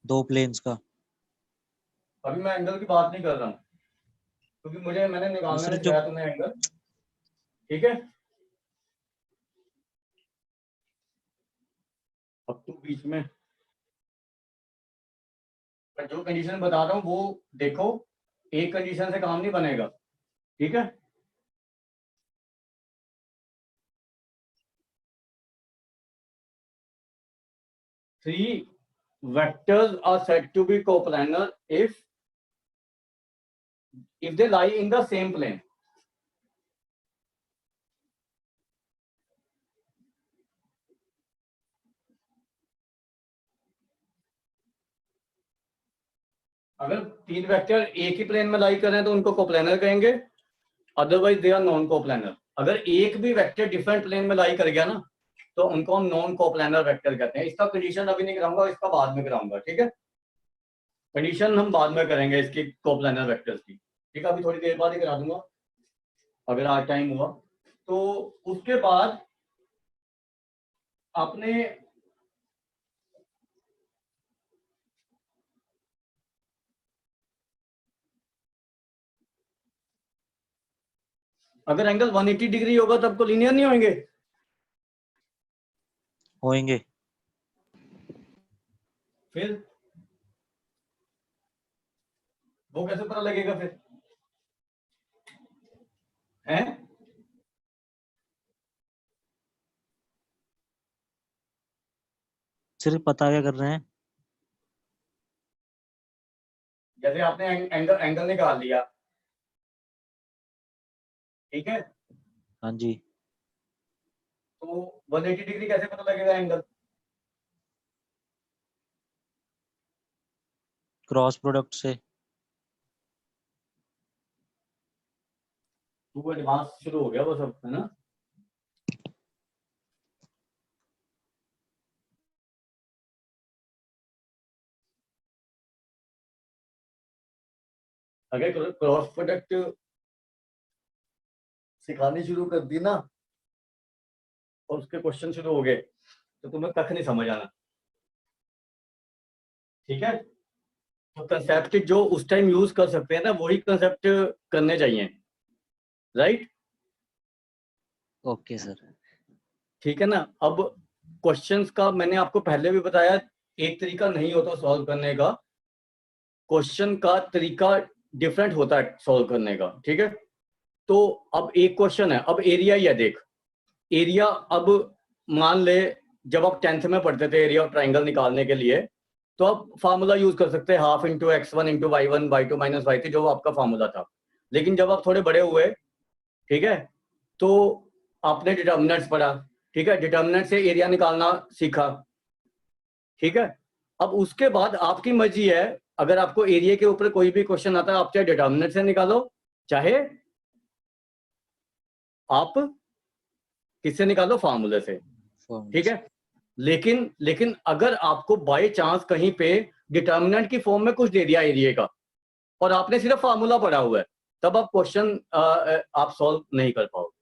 2 प्लेन्स का। अभी मैं एंगल की बात नहीं कर रहा हूँ, क्योंकि मैंने निकालने सर में जो दिखाया तुम्हें एंगल। ठीक है, अब तो बीच में मैं जो कंडीशन बता रहा हूँ वो देखो, एक कंडीशन से काम नहीं बनेगा। ठीक है, three vectors are said to be coplanar if they lie in the same plane. अगर 3 वेक्टर एक ही प्लेन में लाई कर रहे हैं तो उनको कोप्लेनर कहेंगे, otherwise they are non coplanar. अगर एक भी वेक्टर डिफरेंट प्लेन में लाई कर गया ना तो उनको हम नॉन कोप्लेनर वेक्टर कहते हैं। इसका कंडीशन अभी नहीं कराऊंगा, इसका बाद में कराऊंगा। ठीक है, कंडीशन हम बाद में करेंगे इसकी कोप्लेनर वेक्टर्स की। ठीक है, अभी थोड़ी देर बाद ही करा दूंगा अगर आज टाइम हुआ तो। उसके बाद आपने अगर एंगल 180 डिग्री होगा तब तो लीनियर नहीं होंगे। होएंगे। फिर वो कैसे पता लगेगा फिर? हैं? सिर्फ पता क्या कर रहे हैं? जैसे आपने एंगल निकाल लिया, ठीक है, हाँ जी। तो 180 डिग्री कैसे पता लगेगा एंगल? क्रॉस प्रोडक्ट से। वो एडवांस शुरू हो गया वो सब, है ना? अगर क्रॉस प्रोडक्ट सिखानी शुरू कर दी ना और उसके क्वेश्चन शुरू हो गए तो तुम्हें कख नहीं समझ आना, ठीक है? तो कंसेप्ट जो उस टाइम यूज कर सकते हैं ना वही कंसेप्ट करने चाहिए, राइट? Okay sir. ठीक है ना? अब क्वेश्चंस का मैंने आपको पहले भी बताया, एक तरीका नहीं होता सॉल्व करने का, क्वेश्चन का तरीका डिफरेंट होता है सॉल्व करने का, ठीक है? तो अब एक क्वेश्चन है, अब एरिया ही है, देख एरिया। अब मान ले जब आप 10th में पढ़ते थे एरिया ऑफ ट्राइंगल निकालने के लिए, तो आप फार्मूला यूज कर सकते हैं half into x1 into y1 y2 minus y3, जो आपका फार्मूला था। लेकिन जब आप थोड़े बड़े हुए, ठीक है, तो आपने डिटर्मिनेंट्स पढ़ा, ठीक है, डिटर्मिनेंट से एरिया निकालना सीखा, ठीक है। अब उसके बाद आपकी मर्जी है, अगर आपको एरिया के ऊपर कोई भी क्वेश्चन आता है, आप चाहे डिटर्मिनेंट से निकालो, चाहे आप किससे निकालो, फार्मूले से, ठीक है। लेकिन अगर आपको बाय चांस कहीं पे डिटर्मिनेंट की फॉर्म में कुछ दे दिया एरिया का और आपने सिर्फ फार्मूला पढ़ा हुआ है, तब आप क्वेश्चन आप सॉल्व नहीं कर पाओगे,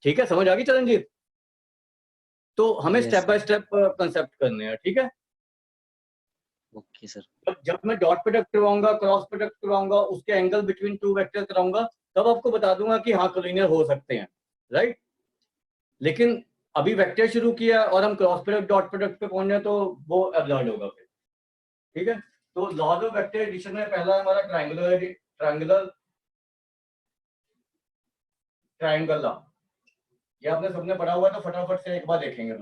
ठीक है? समझ आ गई चरणजीत? तो हमें Yes, step by sir. Step concept करने हैं, ठीक है? Okay sir. जब मैं डॉट प्रोडक्ट करवाऊंगा, क्रॉस प्रोडक्ट करवाऊंगा, उसके एंगल बिटवीन टू वेक्टर कराऊंगा, तब आपको बता दूंगा कि हाँ कोलिनियर हो सकते हैं, राइट? लेकिन अभी वेक्टर शुरू किया और हम क्रॉस प्रोडक्ट डॉट प्रोडक्ट पे पहुंच जाए तो वो अब्सर्ड होगा फिर, ठीक है? तो लॉज ऑफ वेक्टर एडिशन में पहला हमारा ट्रायंगल लॉ, ये आपने सबने पढ़ा हुआ है, तो फटाफट से एक बार देखेंगे।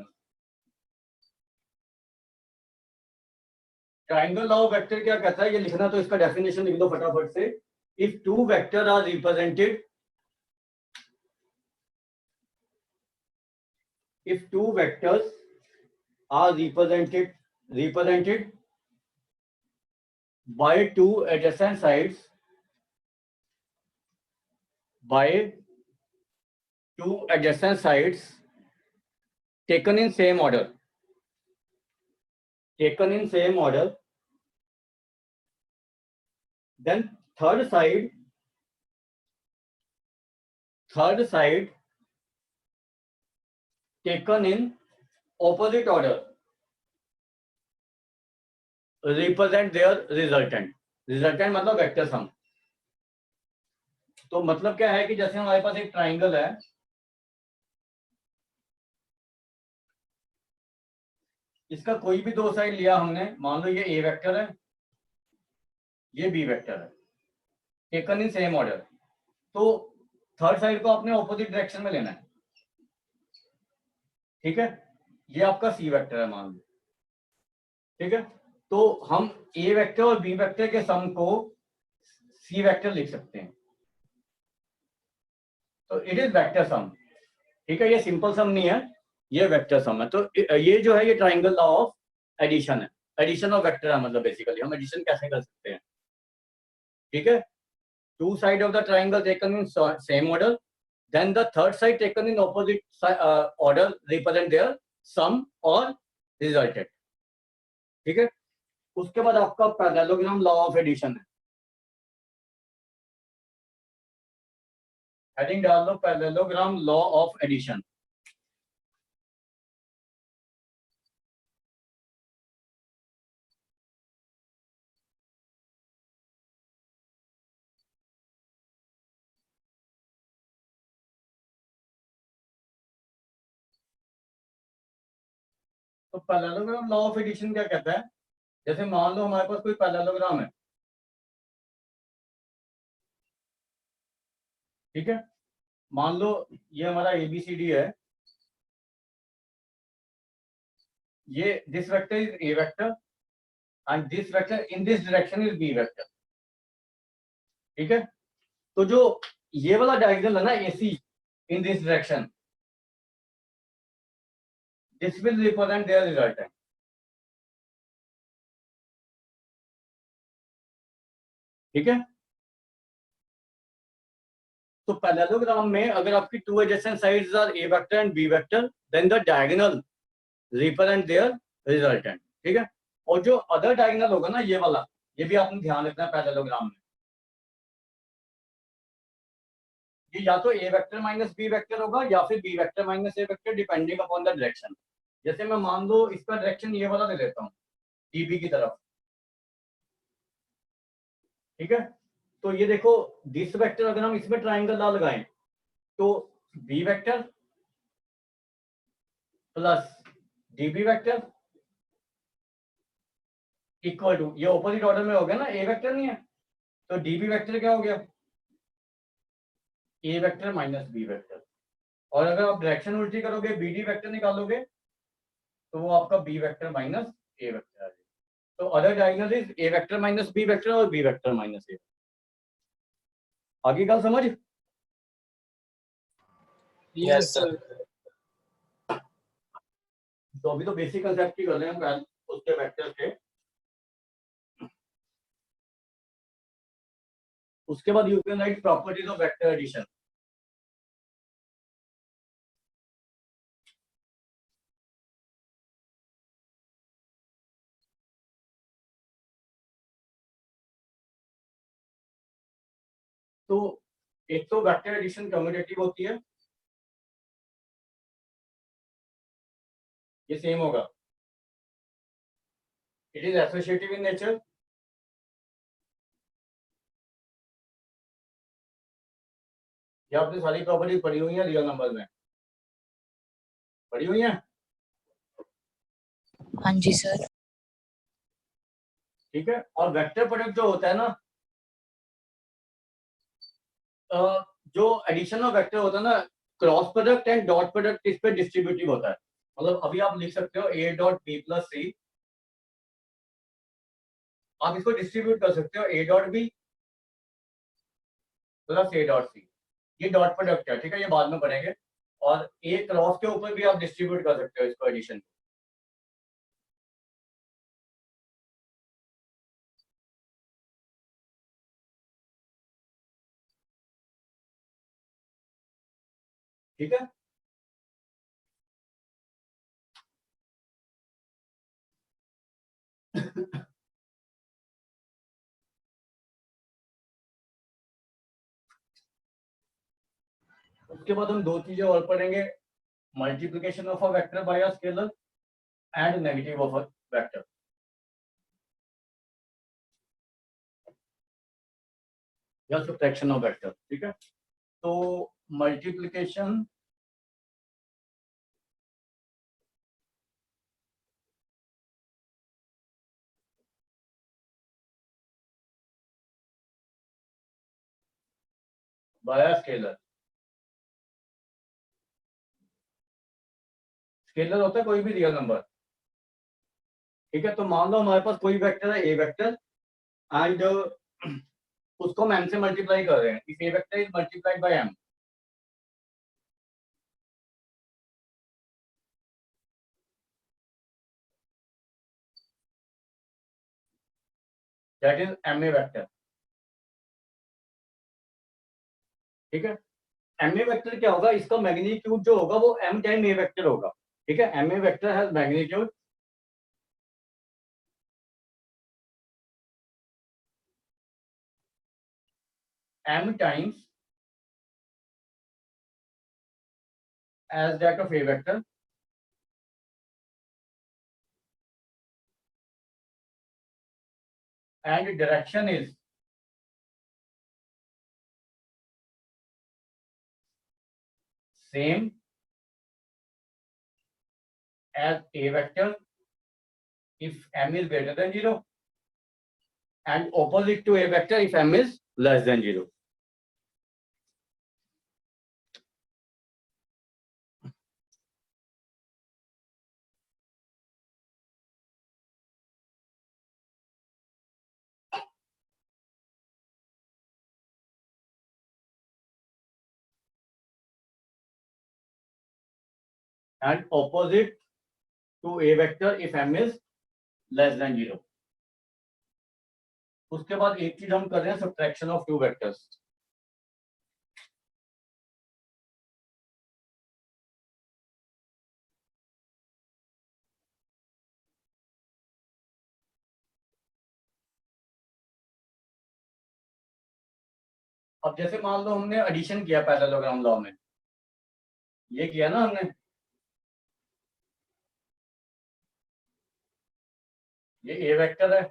ट्रायंगल लॉ ऑफ वेक्टर क्या कहता है, ये लिखना तो इसका डेफिनेशन लिख दो फटाफट से। If two vector are represented, if two vectors are represented by two adjacent sides taken in same order, then third side taken in opposite order represent their resultant मतलब वेक्टर सम। तो मतलब क्या है कि जैसे हमारे पास एक ट्राइंगल है, इसका कोई भी दो साइड लिया हमने, मान लो ये ए वेक्टर है, ये बी वेक्टर है, टेकन इन सेम ऑर्डर, तो थर्ड साइड को आपने ऑपोजिट डायरेक्शन में लेना है, ठीक है? ये आपका सी वेक्टर है मान लो, ठीक है? तो हम ए वेक्टर और बी वेक्टर के सम को सी वेक्टर लिख सकते हैं, तो इट इज वेक्टर सम, ठीक है? ये सिंपल सम नहीं है, ये वेक्टर सम है। तो ये जो है ये ट्राइंगल लॉ ऑफ एडिशन है, एडिशन ऑफ वेक्टर है, मतलब बेसिकली हम एडिशन कैसे कर सकते हैं, ठीक है? Two side of the triangle taken in same order, then the third side taken in opposite order represent their sum or resultant, ठीक है? उसके बाद आपका पैरेललोग्राम लॉ ऑफ एडिशन है, हेडिंग डाल दो पैरेललोग्राम लॉ ऑफ एडिशन। तो parallelogram law of addition क्या कहता है, जैसे मान लो हमारे पास कोई पैरेललोग्राम है, ठीक है, मान लो ये हमारा ABCD है, ये this vector is A vector and this vector in this direction is B vector, ठीक है। तो जो ये वाला डायगोनल है ना AC in this direction, this will represent their resultant, ठीक है। तो पैरेललोग्राम में अगर आपकी two adjacent sides are A vector and B vector, then the diagonal represent their resultant, ठीक है। और जो अदर डायगोनल होगा ना ये वाला, ये भी आपने ध्यान रखना है पैरेललोग्राम में, ये या तो A vector minus B vector होगा या फिर B vector minus A vector, depending upon the direction. जैसे मैं मान लो इसका डायरेक्शन ये वाला ले लेता हूँ, DB की तरफ, ठीक है। तो ये देखो दिस वेक्टर अगर हम इसमें ट्राइंगल ना लगाएं तो B vector plus DB vector equal to, ये ऑपोजिट ऑर्डर में हो गया ना, A वेक्टर नहीं है तो DB वेक्टर क्या हो गया, A vector minus B vector. और अगर आप डायरेक्शन उल्टी करोगे, BD वेक्टर निकालोगे, तो वो आपका B vector minus A vector आ जाएगा। तो other diagonal is A vector minus B vector और B वेक्टर माइनस A। आगे गल समझ? Yes sir. तो अभी तो बेसिक कंसेप्ट ही कर रहे हैं हम उसके वेक्टर के। उसके बाद you can write properties of vector addition. तो एक तो वेक्टर एडिशन कम्यूटेटिव होती है, ये सेम होगा, it is associative in nature, ये आपने सारी प्रॉपर्टीज पढ़ी हुई है रियल नंबर में, पढ़ी हुई है, हाँ जी सर। ठीक है। और वेक्टर प्रोडक्ट जो होता है ना, जो एडिशन ऑफ वेक्टर होता है ना, cross product and dot product इस पे डिस्ट्रीब्यूटिव होता है। मतलब अभी आप लिख सकते हो A dot B plus C, आप इसको डिस्ट्रीब्यूट कर सकते हो A dot B plus A dot C, ये डॉट प्रोडक्ट है, ठीक है, ये बाद में पढ़ेंगे। और A क्रॉस के ऊपर भी आप डिस्ट्रीब्यूट कर सकते हो इसको एडिशन, ठीक है। उसके बाद हम दो चीजें और पढ़ेंगे, multiplication of a vector by a scalar and negative of a vector, या सब्ट्रैक्शन ऑफ वेक्टर, ठीक है। तो multiplication bye a scalar, scalar होता है कोई भी रियल नंबर, ठीक है। तो मान लो हमारे पास कोई वेक्टर है A वेक्टर एंड उसको हम M से मल्टीप्लाई कर रहे हैं, if A vector is multiplied by M, that is MA vector, ठीक है। MA वेक्टर क्या होगा, इसका मैग्नीट्यूड जो होगा वो M टाइम A वेक्टर होगा, ठीक है। MA vector has magnitude M times as that of A vector and direction is same as a vector if m is greater than 0 and opposite to a vector if m is less than 0. And opposite to a vector if m is less than 0. उसके बाद एक चीज हम कर रहे हैं subtraction of two vectors. अब जैसे मान लो हमने एडिशन किया पैरेललोग्राम लॉ में, ये किया ना हमने, ये ए वेक्टर है,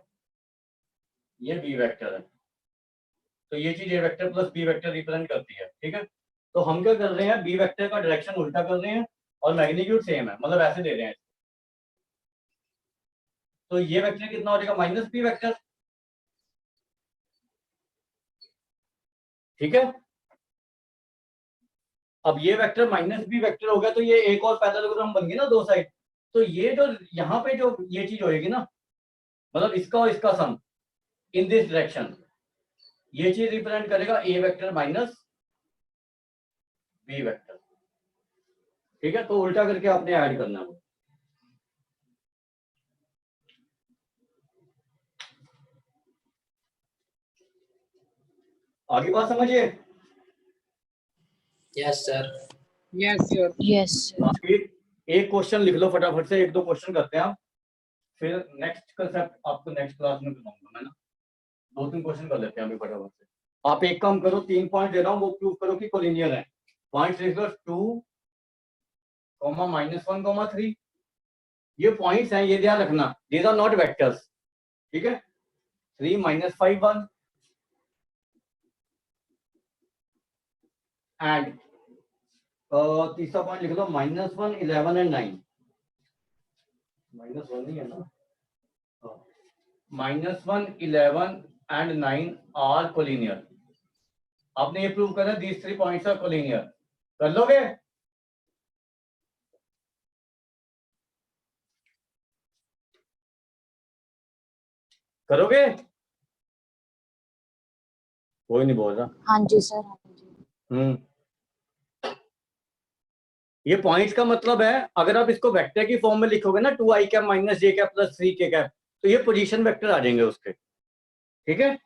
ये बी वेक्टर है, तो ये चीज A vector plus B vector represent करती है. ठीक है, तो हम क्या कर रहे हैं, बी वेक्टर का डायरेक्शन उल्टा कर रहे हैं और मैग्नीट्यूड सेम है, मतलब ऐसे दे रहे हैं. तो ये वेक्टर कितना हो जाएगा, माइनस बी वेक्टर. ठीक है, अब ये वेक्टर माइनस बी वेक्टर हो गया, तो ये एक और पैरेललोग्राम बन गया ना दो साइड. तो ये जो यहाँ पे जो ये चीज होएगी ना, मतलब इसका और इसका सम इन दिस डायरेक्शन, ये चीज रिप्रेजेंट करेगा ए वेक्टर माइनस बी वेक्टर. ठीक है, तो उल्टा करके आपने ऐड करना है. आगे बात समझिए. Yes sir. Yes, sir. एक क्वेश्चन लिख लो फटाफट से, एक दो क्वेश्चन करते हैं आप, फिर नेक्स्ट कंसेप्ट आपको नेक्स्ट क्लास में बताऊंगा मैं ना. दो तीन क्वेश्चन कर लेते हैं अभी फटाफट से. आप एक काम करो, 3 पॉइंट दे रहा हूँ, वो प्रूव करो कि कोलिनियर है. पॉइंट लिख लो 2, -1, 3. ये पॉइंट्स हैं, ये ध्यान रखना, दीज आर नॉट वेक्टर्स. ठीक है, 3, -5, 1 एंड तीसरा पॉइंट लिख लो -1, 11 एंड 9. -1 नहीं है ना, -1, 11 एंड 9 आर कोलिनियर. आपने ये प्रूव करना, दीज 3 पॉइंट्स आर कोलिनियर. कर लोगे? करोगे? कोई नहीं बोल रहा. हाँ जी सर, हाँ जी. ये पॉइंट्स का मतलब है, अगर आप इसको वेक्टर की फॉर्म में लिखोगे ना, 2i cap minus j cap plus 3k cap, तो ये पोजीशन वेक्टर आ जाएंगे उसके. ठीक है,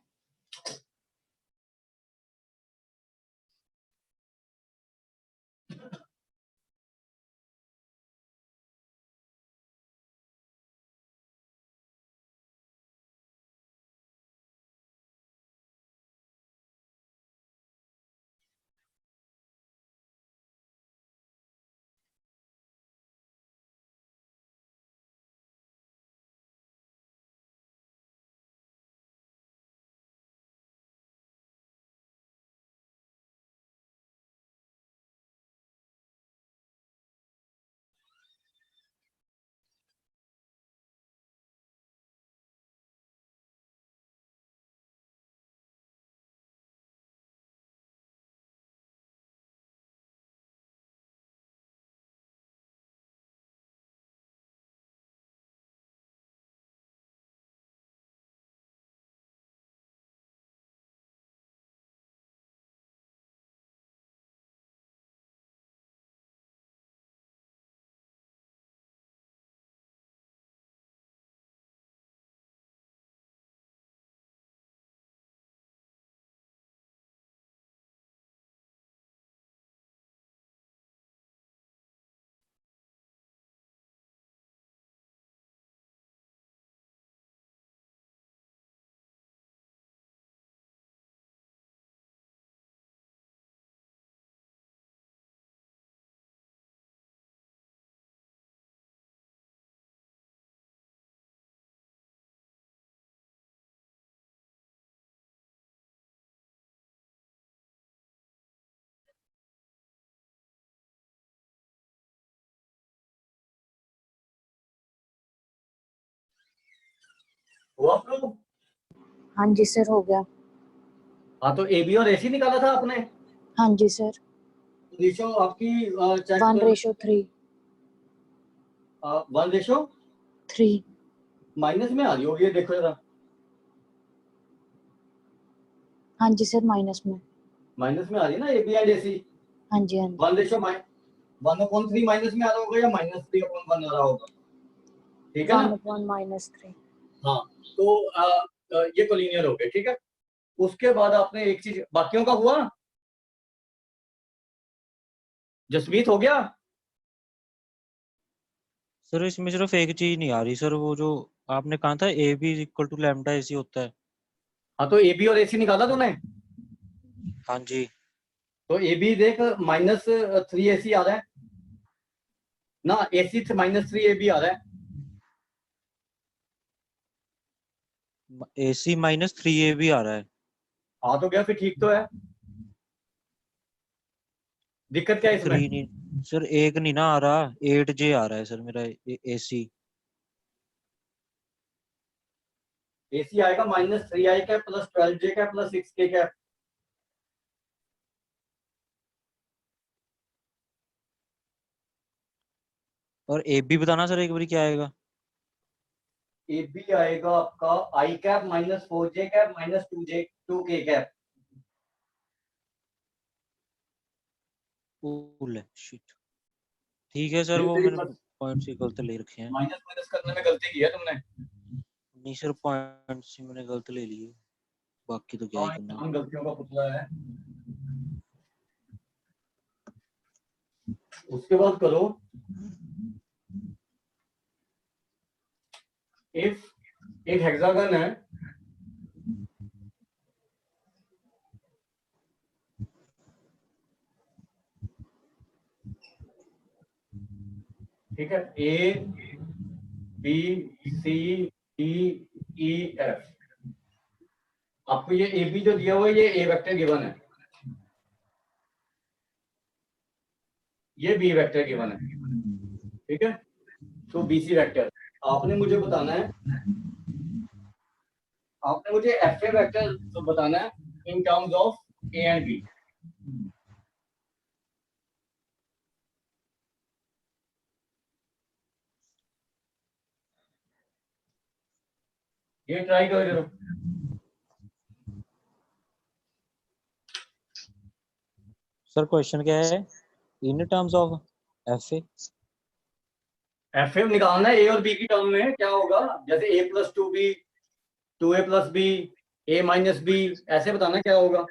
हुआ प्रूव? हाँ जी सर हो गया। हाँ तो AB और AC निकाला था आपने, हाँ जी सर। रेशो आपकी चेक 1:3। 1:3 माइनस में आ रही होगी, ये देखो जरा। हाँ जी सर माइनस में। माइनस में आ रही है ना AB एंड AC। हाँ जी हाँ जी। 1:3 माइनस में आ रहा होगा या -3/1 आ रहा होगा, ठीक है ना? 1/-3। हाँ तो ये कोलिनियर हो गए, ठीक है। उसके बाद आपने एक चीज, बाकियों का हुआ? जसमीत हो गया? सर इसमें सिर्फ एक चीज नहीं आ रही सर, वो जो आपने कहा था A B equal to lambda AC होता है। हाँ तो AB और AC निकाला तूने? हाँ जी। तो AB देख -3AC आ रहा है ना, AC से -3AB आ रहा है। AC -3AB आ रहा है। हाँ तो क्या, फिर ठीक तो है। दिक्कत क्या है इसमें? 3 नहीं सर, एक नहीं ना आ रहा, 8J आ रहा है सर मेरा AC। AC आएगा -3I cap plus 12J cap plus 6K cap. और AB बताना सर एक बार क्या आएगा। AB आएगा आपका I cap -4J cap -2K cap. Shit. ठीक है सर, वो मैंने पॉइंट्स ही गलत ले रखे हैं। माइनस माइनस करने में गलती की है तुमने। नहीं सर, पॉइंट्स ही मैंने गलत ले लिए, बाकी तो क्या ही हाँ, करना। इंसान गलतियों का पुतला है। उसके बाद करो, इफ एक हेक्सागन है, ठीक है, ABCDEF। आपको ये AB जो दिया हुआ है ये A वेक्टर गिवन है, ये B वेक्टर गिवन है, ठीक है। तो BC वेक्टर आपने मुझे बताना है, आपने मुझे FA वेक्टर तो बताना है इन terms of A and B। ये ट्राई करो जरूर। सर क्वेश्चन क्या है, इन टर्म्स ऑफ FA। FA निकालना है A और B की टर्म में, क्या होगा, जैसे A+2B 2A+B A-B, ऐसे बताना क्या होगा।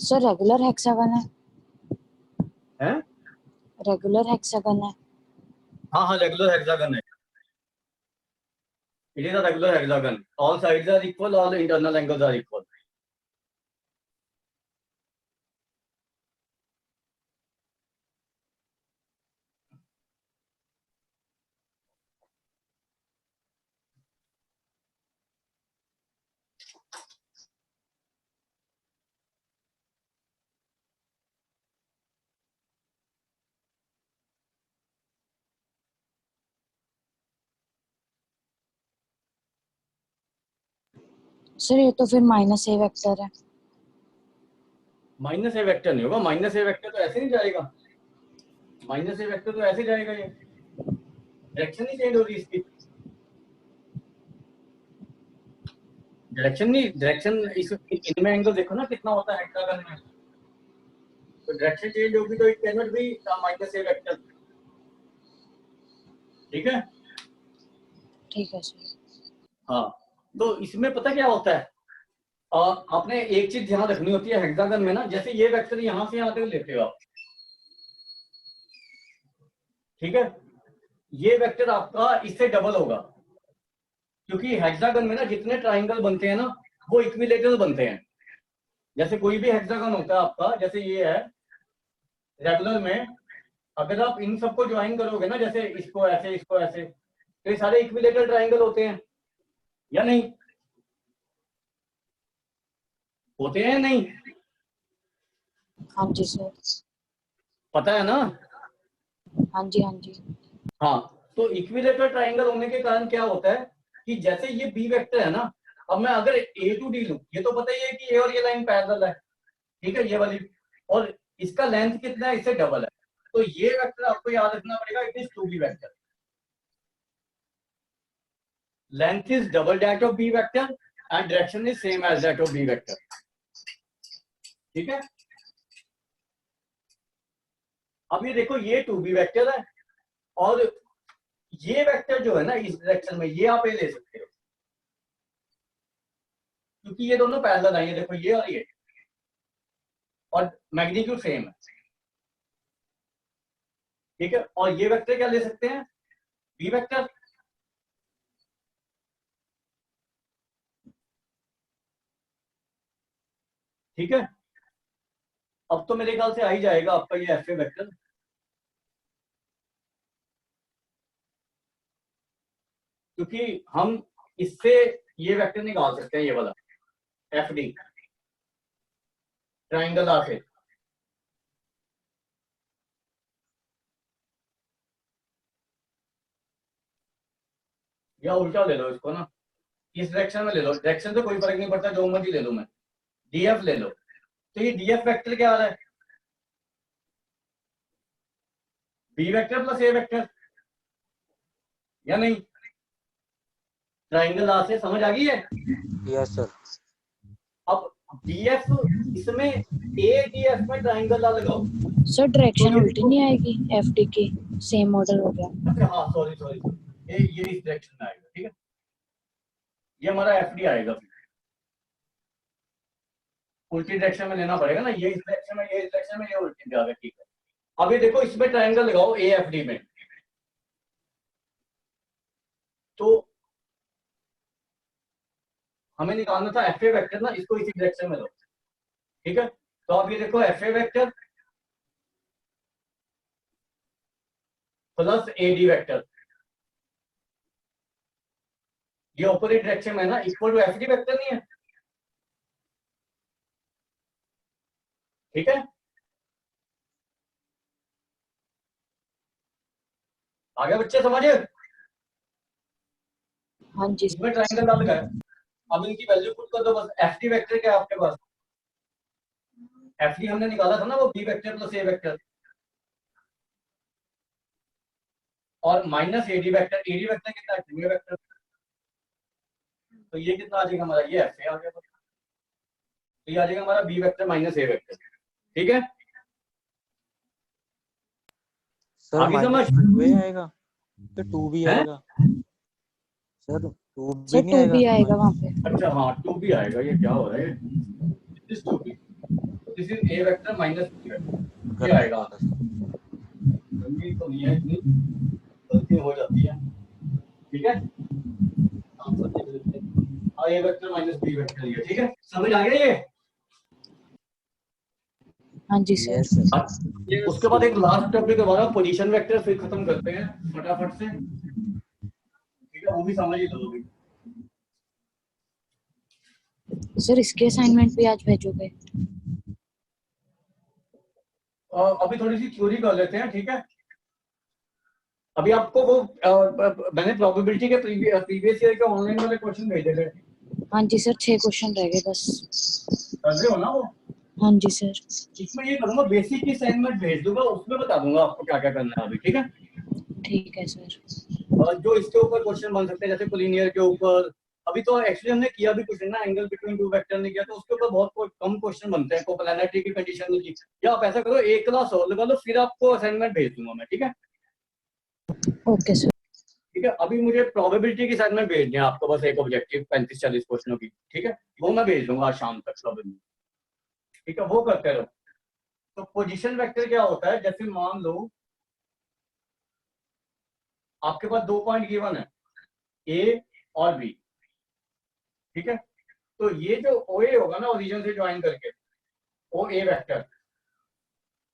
सर रेगुलर हेक्सागन है। हैं? रेगुलर हेक्सागन है। हाँ हाँ, रेगुलर हेक्सागन है। It is a regular hexagon. All sides are equal, all internal angles are equal. Sir ये तो फिर -A वेक्टर है। माइनस ए वेक्टर नहीं होगा, माइनस ए वेक्टर तो ऐसे नहीं जाएगा, माइनस ए वेक्टर तो ऐसे जाएगा, ये डायरेक्शन नहीं चेंज हो रही इसकी, डायरेक्शन नहीं, डायरेक्शन इस इनमें एंगल देखो ना कितना होता है हेक्सागन में, तो डायरेक्शन चेंज होगी तो it can not B minus A vector, ठीक है। ठीक है सर। हाँ तो इसमें पता क्या होता है, आपने एक चीज ध्यान रखनी होती है हेक्सागन में ना, जैसे ये वेक्टर यहां से यहां तक लेते हो आप, ठीक है, ये वेक्टर आपका इससे डबल होगा, क्योंकि हेक्सागन में ना जितने ट्राइंगल बनते हैं ना वो इक्विलेटरल बनते हैं। जैसे कोई भी हेक्सागन होता है आपका, जैसे ये है रेगुलर में अगर आप इन सबको ज्वाइन करोगे ना, जैसे इसको ऐसे इसको ऐसे, तो ये सारे इक्विलेटरल ट्रायंगल होते हैं या नहीं? होते हैं या नहीं? हाँ जी सर। पता है ना? हाँ जी हाँ जी। हाँ, तो इक्विलेटरल ट्रायंगल होने के कारण क्या होता है कि जैसे ये बी वेक्टर है ना, अब मैं अगर ए टू डी लूं, ये तो पता ही है कि ये और ये लाइन पैरेलल है, ठीक है, ये वाली, और इसका लेंथ कितना है, इससे डबल है, तो ये वेक्टर आपको याद रखना पड़ेगा, it is two B vector, length is double that of B vector and direction is same as that of B vector, ठीक है। अब ये देखो, ये टू बी वेक्टर है और ये वेक्टर जो है ना इस डायरेक्शन में, ये आप ये ले सकते हो क्योंकि ये दोनों पैरेलल है, ये देखो ये और ये, और मैग्नीट्यूड सेम है, ठीक है। और ये वेक्टर क्या ले सकते हैं, बी वेक्टर, ठीक है। अब तो मेरे ख्याल से आ ही जाएगा आपका ये एफ ए वेक्टर, क्योंकि हम इससे ये वेक्टर निकाल सकते हैं, ये वाला एफ डी ट्राइंगल आ से, या उल्टा ले लो इसको ना, इस डायरेक्शन में ले लो, डायरेक्शन से कोई फर्क नहीं पड़ता, जो मर्जी ले लो, मैं डीएफ ले लो, तो ये डीएफ वेक्टर क्या आ रहा है, बी वेक्टर प्लस ए वेक्टर, या नहीं? ट्राइंगल आ से समझ आ गई है? Yes sir. अब डीएफ, इसमें ए डीएफ में ट्राइंगल आ लगाओ। सर डायरेक्शन तो ये उल्टी नहीं आएगी एफडी की, सेम मॉडल हो गया। अच्छा हाँ, सॉरी सॉरी, ये इस डायरेक्शन में आएगा, ठीक है, ये हमारा एफडी आएगा, उल्टी डायरेक्शन में लेना पड़ेगा ना, ये इस डायरेक्शन में, ये इस डायरेक्शन में, ये उल्टी में आ गया, ठीक है। अब ये देखो, इसमें ट्रायंगल लगाओ ए एफ डी में, तो हमें निकालना था एफ ए वेक्टर ना, इसको इसी डायरेक्शन में लो, ठीक है। तो अब ये देखो, F A vector plus A D vector, ये ऑपोजिट डायरेक्शन में है ना, equal to F D vector नहीं है, ठीक है। आगे बच्चे समझे? हाँ जी इसमें ट्रायंगल डाल गया, अब इनकी वैल्यू पुट कर दो बस। एफ डी वेक्टर क्या है आपके पास, एफ डी हमने निकाला था ना, वो बी वेक्टर प्लस ए वेक्टर, और माइनस ए डी वेक्टर, ए डी वेक्टर कितना है, टू ए वेक्टर, तो ये कितना आ जाएगा हमारा, ये एफ ए आ गया, तो ये आ जाएगा हमारा बी वेक्टर माइनस ए वेक्टर, ठीक है। सर आगे समझ? टू ए आएगा तो टू भी हैं? आएगा सर, टू सर, भी टू नहीं भी आएगा आएगा वहाँ पे। अच्छा हाँ, टू भी आएगा, ये क्या हो रहा है, this to be, this is A vector minus B vector, ये आएगा। गलती तो नहीं है, इतनी गलती हो जाती है, ठीक है। हाँ, ए वेक्टर माइनस बी वेक्टर, ये ठीक है, समझ आ गया ये? हाँ जी सर। Yes sir. उसके बाद एक लास्ट टॉपिक दोबारा पोजीशन वेक्टर, फिर खत्म करते हैं फटाफट से, ठीक है, वो भी समझ ही लो अभी। सर इसके असाइनमेंट भी आज भेजोगे? अभी थोड़ी सी थ्योरी कर लेते हैं, ठीक है। अभी आपको वो मैंने प्रोबेबिलिटी के प्रीवियस ईयर के ऑनलाइन वाले क्वेश्चन भेजे थे, हाँ जी सर, 6 क्वेश्चन रह गए बस। कर रहे हो ना वो? हाँ जी सर। इसमें ये करूंगा, बेसिक की असाइनमेंट भेज दूंगा, उसमें बता दूंगा आपको क्या क्या करना है अभी, ठीक है। ठीक है सर। जो इसके ऊपर क्वेश्चन बन सकते हैं, जैसे कोलिनियर के ऊपर, अभी तो एक्चुअली हमने किया भी कुछ ना, एंगल बिटवीन टू वेक्टर ने किया, तो उसके ऊपर बहुत कम क्वेश्चन बनते हैं, कोप्लानरिटी की कंडीशन नहीं की, या आप ऐसा करो एक क्लास और लगा लो, फिर आपको असाइनमेंट भेज दूंगा मैं, ठीक है। Okay sir. ठीक है, अभी मुझे प्रोबेबिलिटी की असाइनमेंट भेजनी है आपको, बस एक ऑब्जेक्टिव 35-40 क्वेश्चनों की, ठीक है, वो मैं भेज दूंगा आज शाम तक सब, ठीक है, वो करते रहो। तो पोजीशन वेक्टर क्या होता है, जैसे मान लो आपके पास 2 पॉइंट गिवन है, ए और बी, ठीक है, तो ये जो ओ ए होगा ना, ओरिजिन से ज्वाइन करके, ओ ए वेक्टर,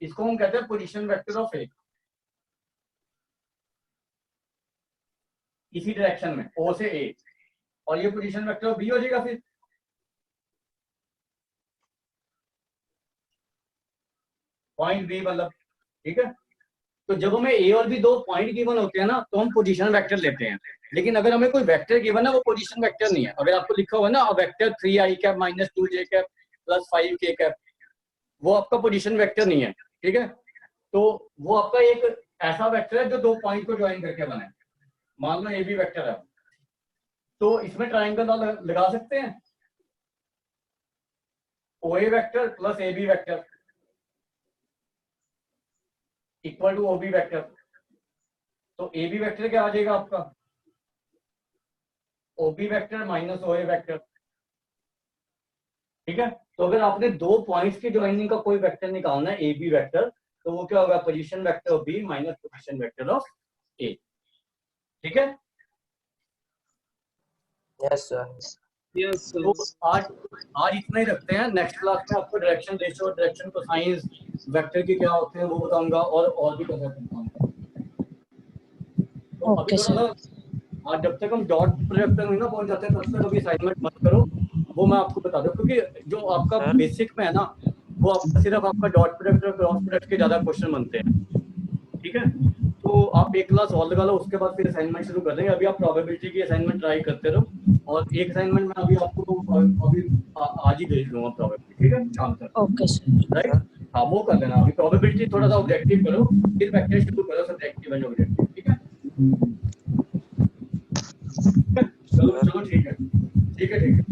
इसको हम कहते हैं पोजीशन वेक्टर ऑफ ए, इसी डायरेक्शन में ओ से ए, और ये पोजीशन वेक्टर बी हो जाएगा फिर। पॉइंट बी मतलब, ठीक है। तो जब हमें ए और बी दो पॉइंट गिवन होते हैं ना तो हम पोजीशन वेक्टर लेते हैं, लेकिन अगर हमें कोई वेक्टर गिवन है वो पोजीशन वेक्टर नहीं है। अगर आपको लिखा हुआ है ना vector 3i cap minus 2j cap plus 5k cap, वो आपका पोजीशन वेक्टर नहीं है, ठीक है। तो वो आपका एक ऐसा वेक्टर है जो दो पॉइंट को ज्वाइन करके बना है। मान लो ए बी वेक्टर है, तो इसमें ट्राइंगल लगा सकते हैं, O A vector plus A B vector equal to O B vector. तो ए बी वेक्टर क्या आ जाएगा आपका, O B vector minus O A vector, ठीक है। तो अगर आपने दो पॉइंट्स की ज्वाइनिंग का कोई वेक्टर निकालना है ए बी वेक्टर, तो वो क्या होगा, position vector of B minus position vector of A, ठीक है। Yes sir. Yes, sir. तो आज इतना ही रखते हैं। नेक्स्ट क्लास में आपको डायरेक्शन रेशियो और डायरेक्शन कोसाइंस वेक्टर की क्या होते हैं वो बताऊंगा, और भी कैसे बताऊंगा। तो अभी Okay, थोड़ा सा आज जब तक हम डॉट प्रोडक्ट में ना पहुंच जाते हैं तब तक अभी असाइनमेंट मत करो, वो मैं आपको बता दूं, क्योंकि जो आपका सर? बेसिक में है ना वो आपका सिर्फ आपका डॉट प्रोडक्ट और क्रॉस प्रोडक्ट के ज्यादा क्वेश्चन बनते हैं, ठीक है। तो आप एक क्लास और लगा लो, उसके बाद फिर असाइनमेंट शुरू कर देंगे। अभी आप प्रोबेबिलिटी की असाइनमेंट ट्राई करते रहो, और एक असाइनमेंट में अभी आपको अभी आज ही भेज दूंगा प्रोबेबिलिटी, ठीक है, शाम तक, ओके सर। राइट। हाँ वो कर लेना। अभी प्रोबेबिलिटी थोड़ा सा ऑब्जेक्टिव करो, फिर वेक्टर शुरू करो सब्जेक्टिव एंड ऑब्जेक्टिव, ठीक है। चलो चलो ठीक है, ठीक है, ठीक है।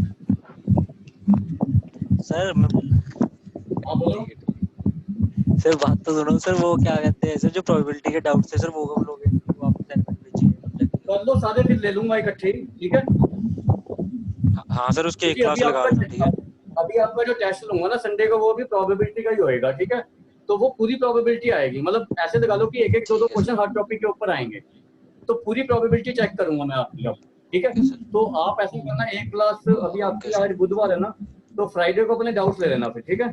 सर मैं हाँ बोलो। सर बात तो सुनो सर, वो क्या कहते हैं सर, जो प्रोबेबिलिटी के डाउट्स है सर वो कब लोगे, वो आप असाइनमेंट भेजिए। कर लो सारे, फिर ले लूंगा इकट्ठे, ठीक है। हाँ सर, उसके एक क्योंकि क्लास लगा देना, ठीक है। अभी आपका जो टेस्ट लूंगा ना संडे को, वो भी प्रोबेबिलिटी का ही होएगा, ठीक है। तो वो पूरी प्रोबेबिलिटी आएगी, मतलब ऐसे लगा लो कि एक एक दो दो क्वेश्चन हर टॉपिक के ऊपर आएंगे, तो पूरी प्रोबेबिलिटी चेक करूंगा मैं आपकी, ठीक है। तो आप ऐसे करना, एक क्लास अभी आपकी आज बुधवार है ना, तो फ्राइडे को अपने डाउट्स ले लेना फिर, ठीक है।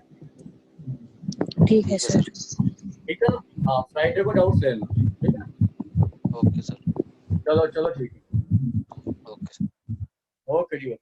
ठीक है सर। ठीक है ना, हाँ फ्राइडे को डाउट्स ले लेना, ठीक है। Okay sir. चलो चलो ठीक है, ओके सर। ओके जी।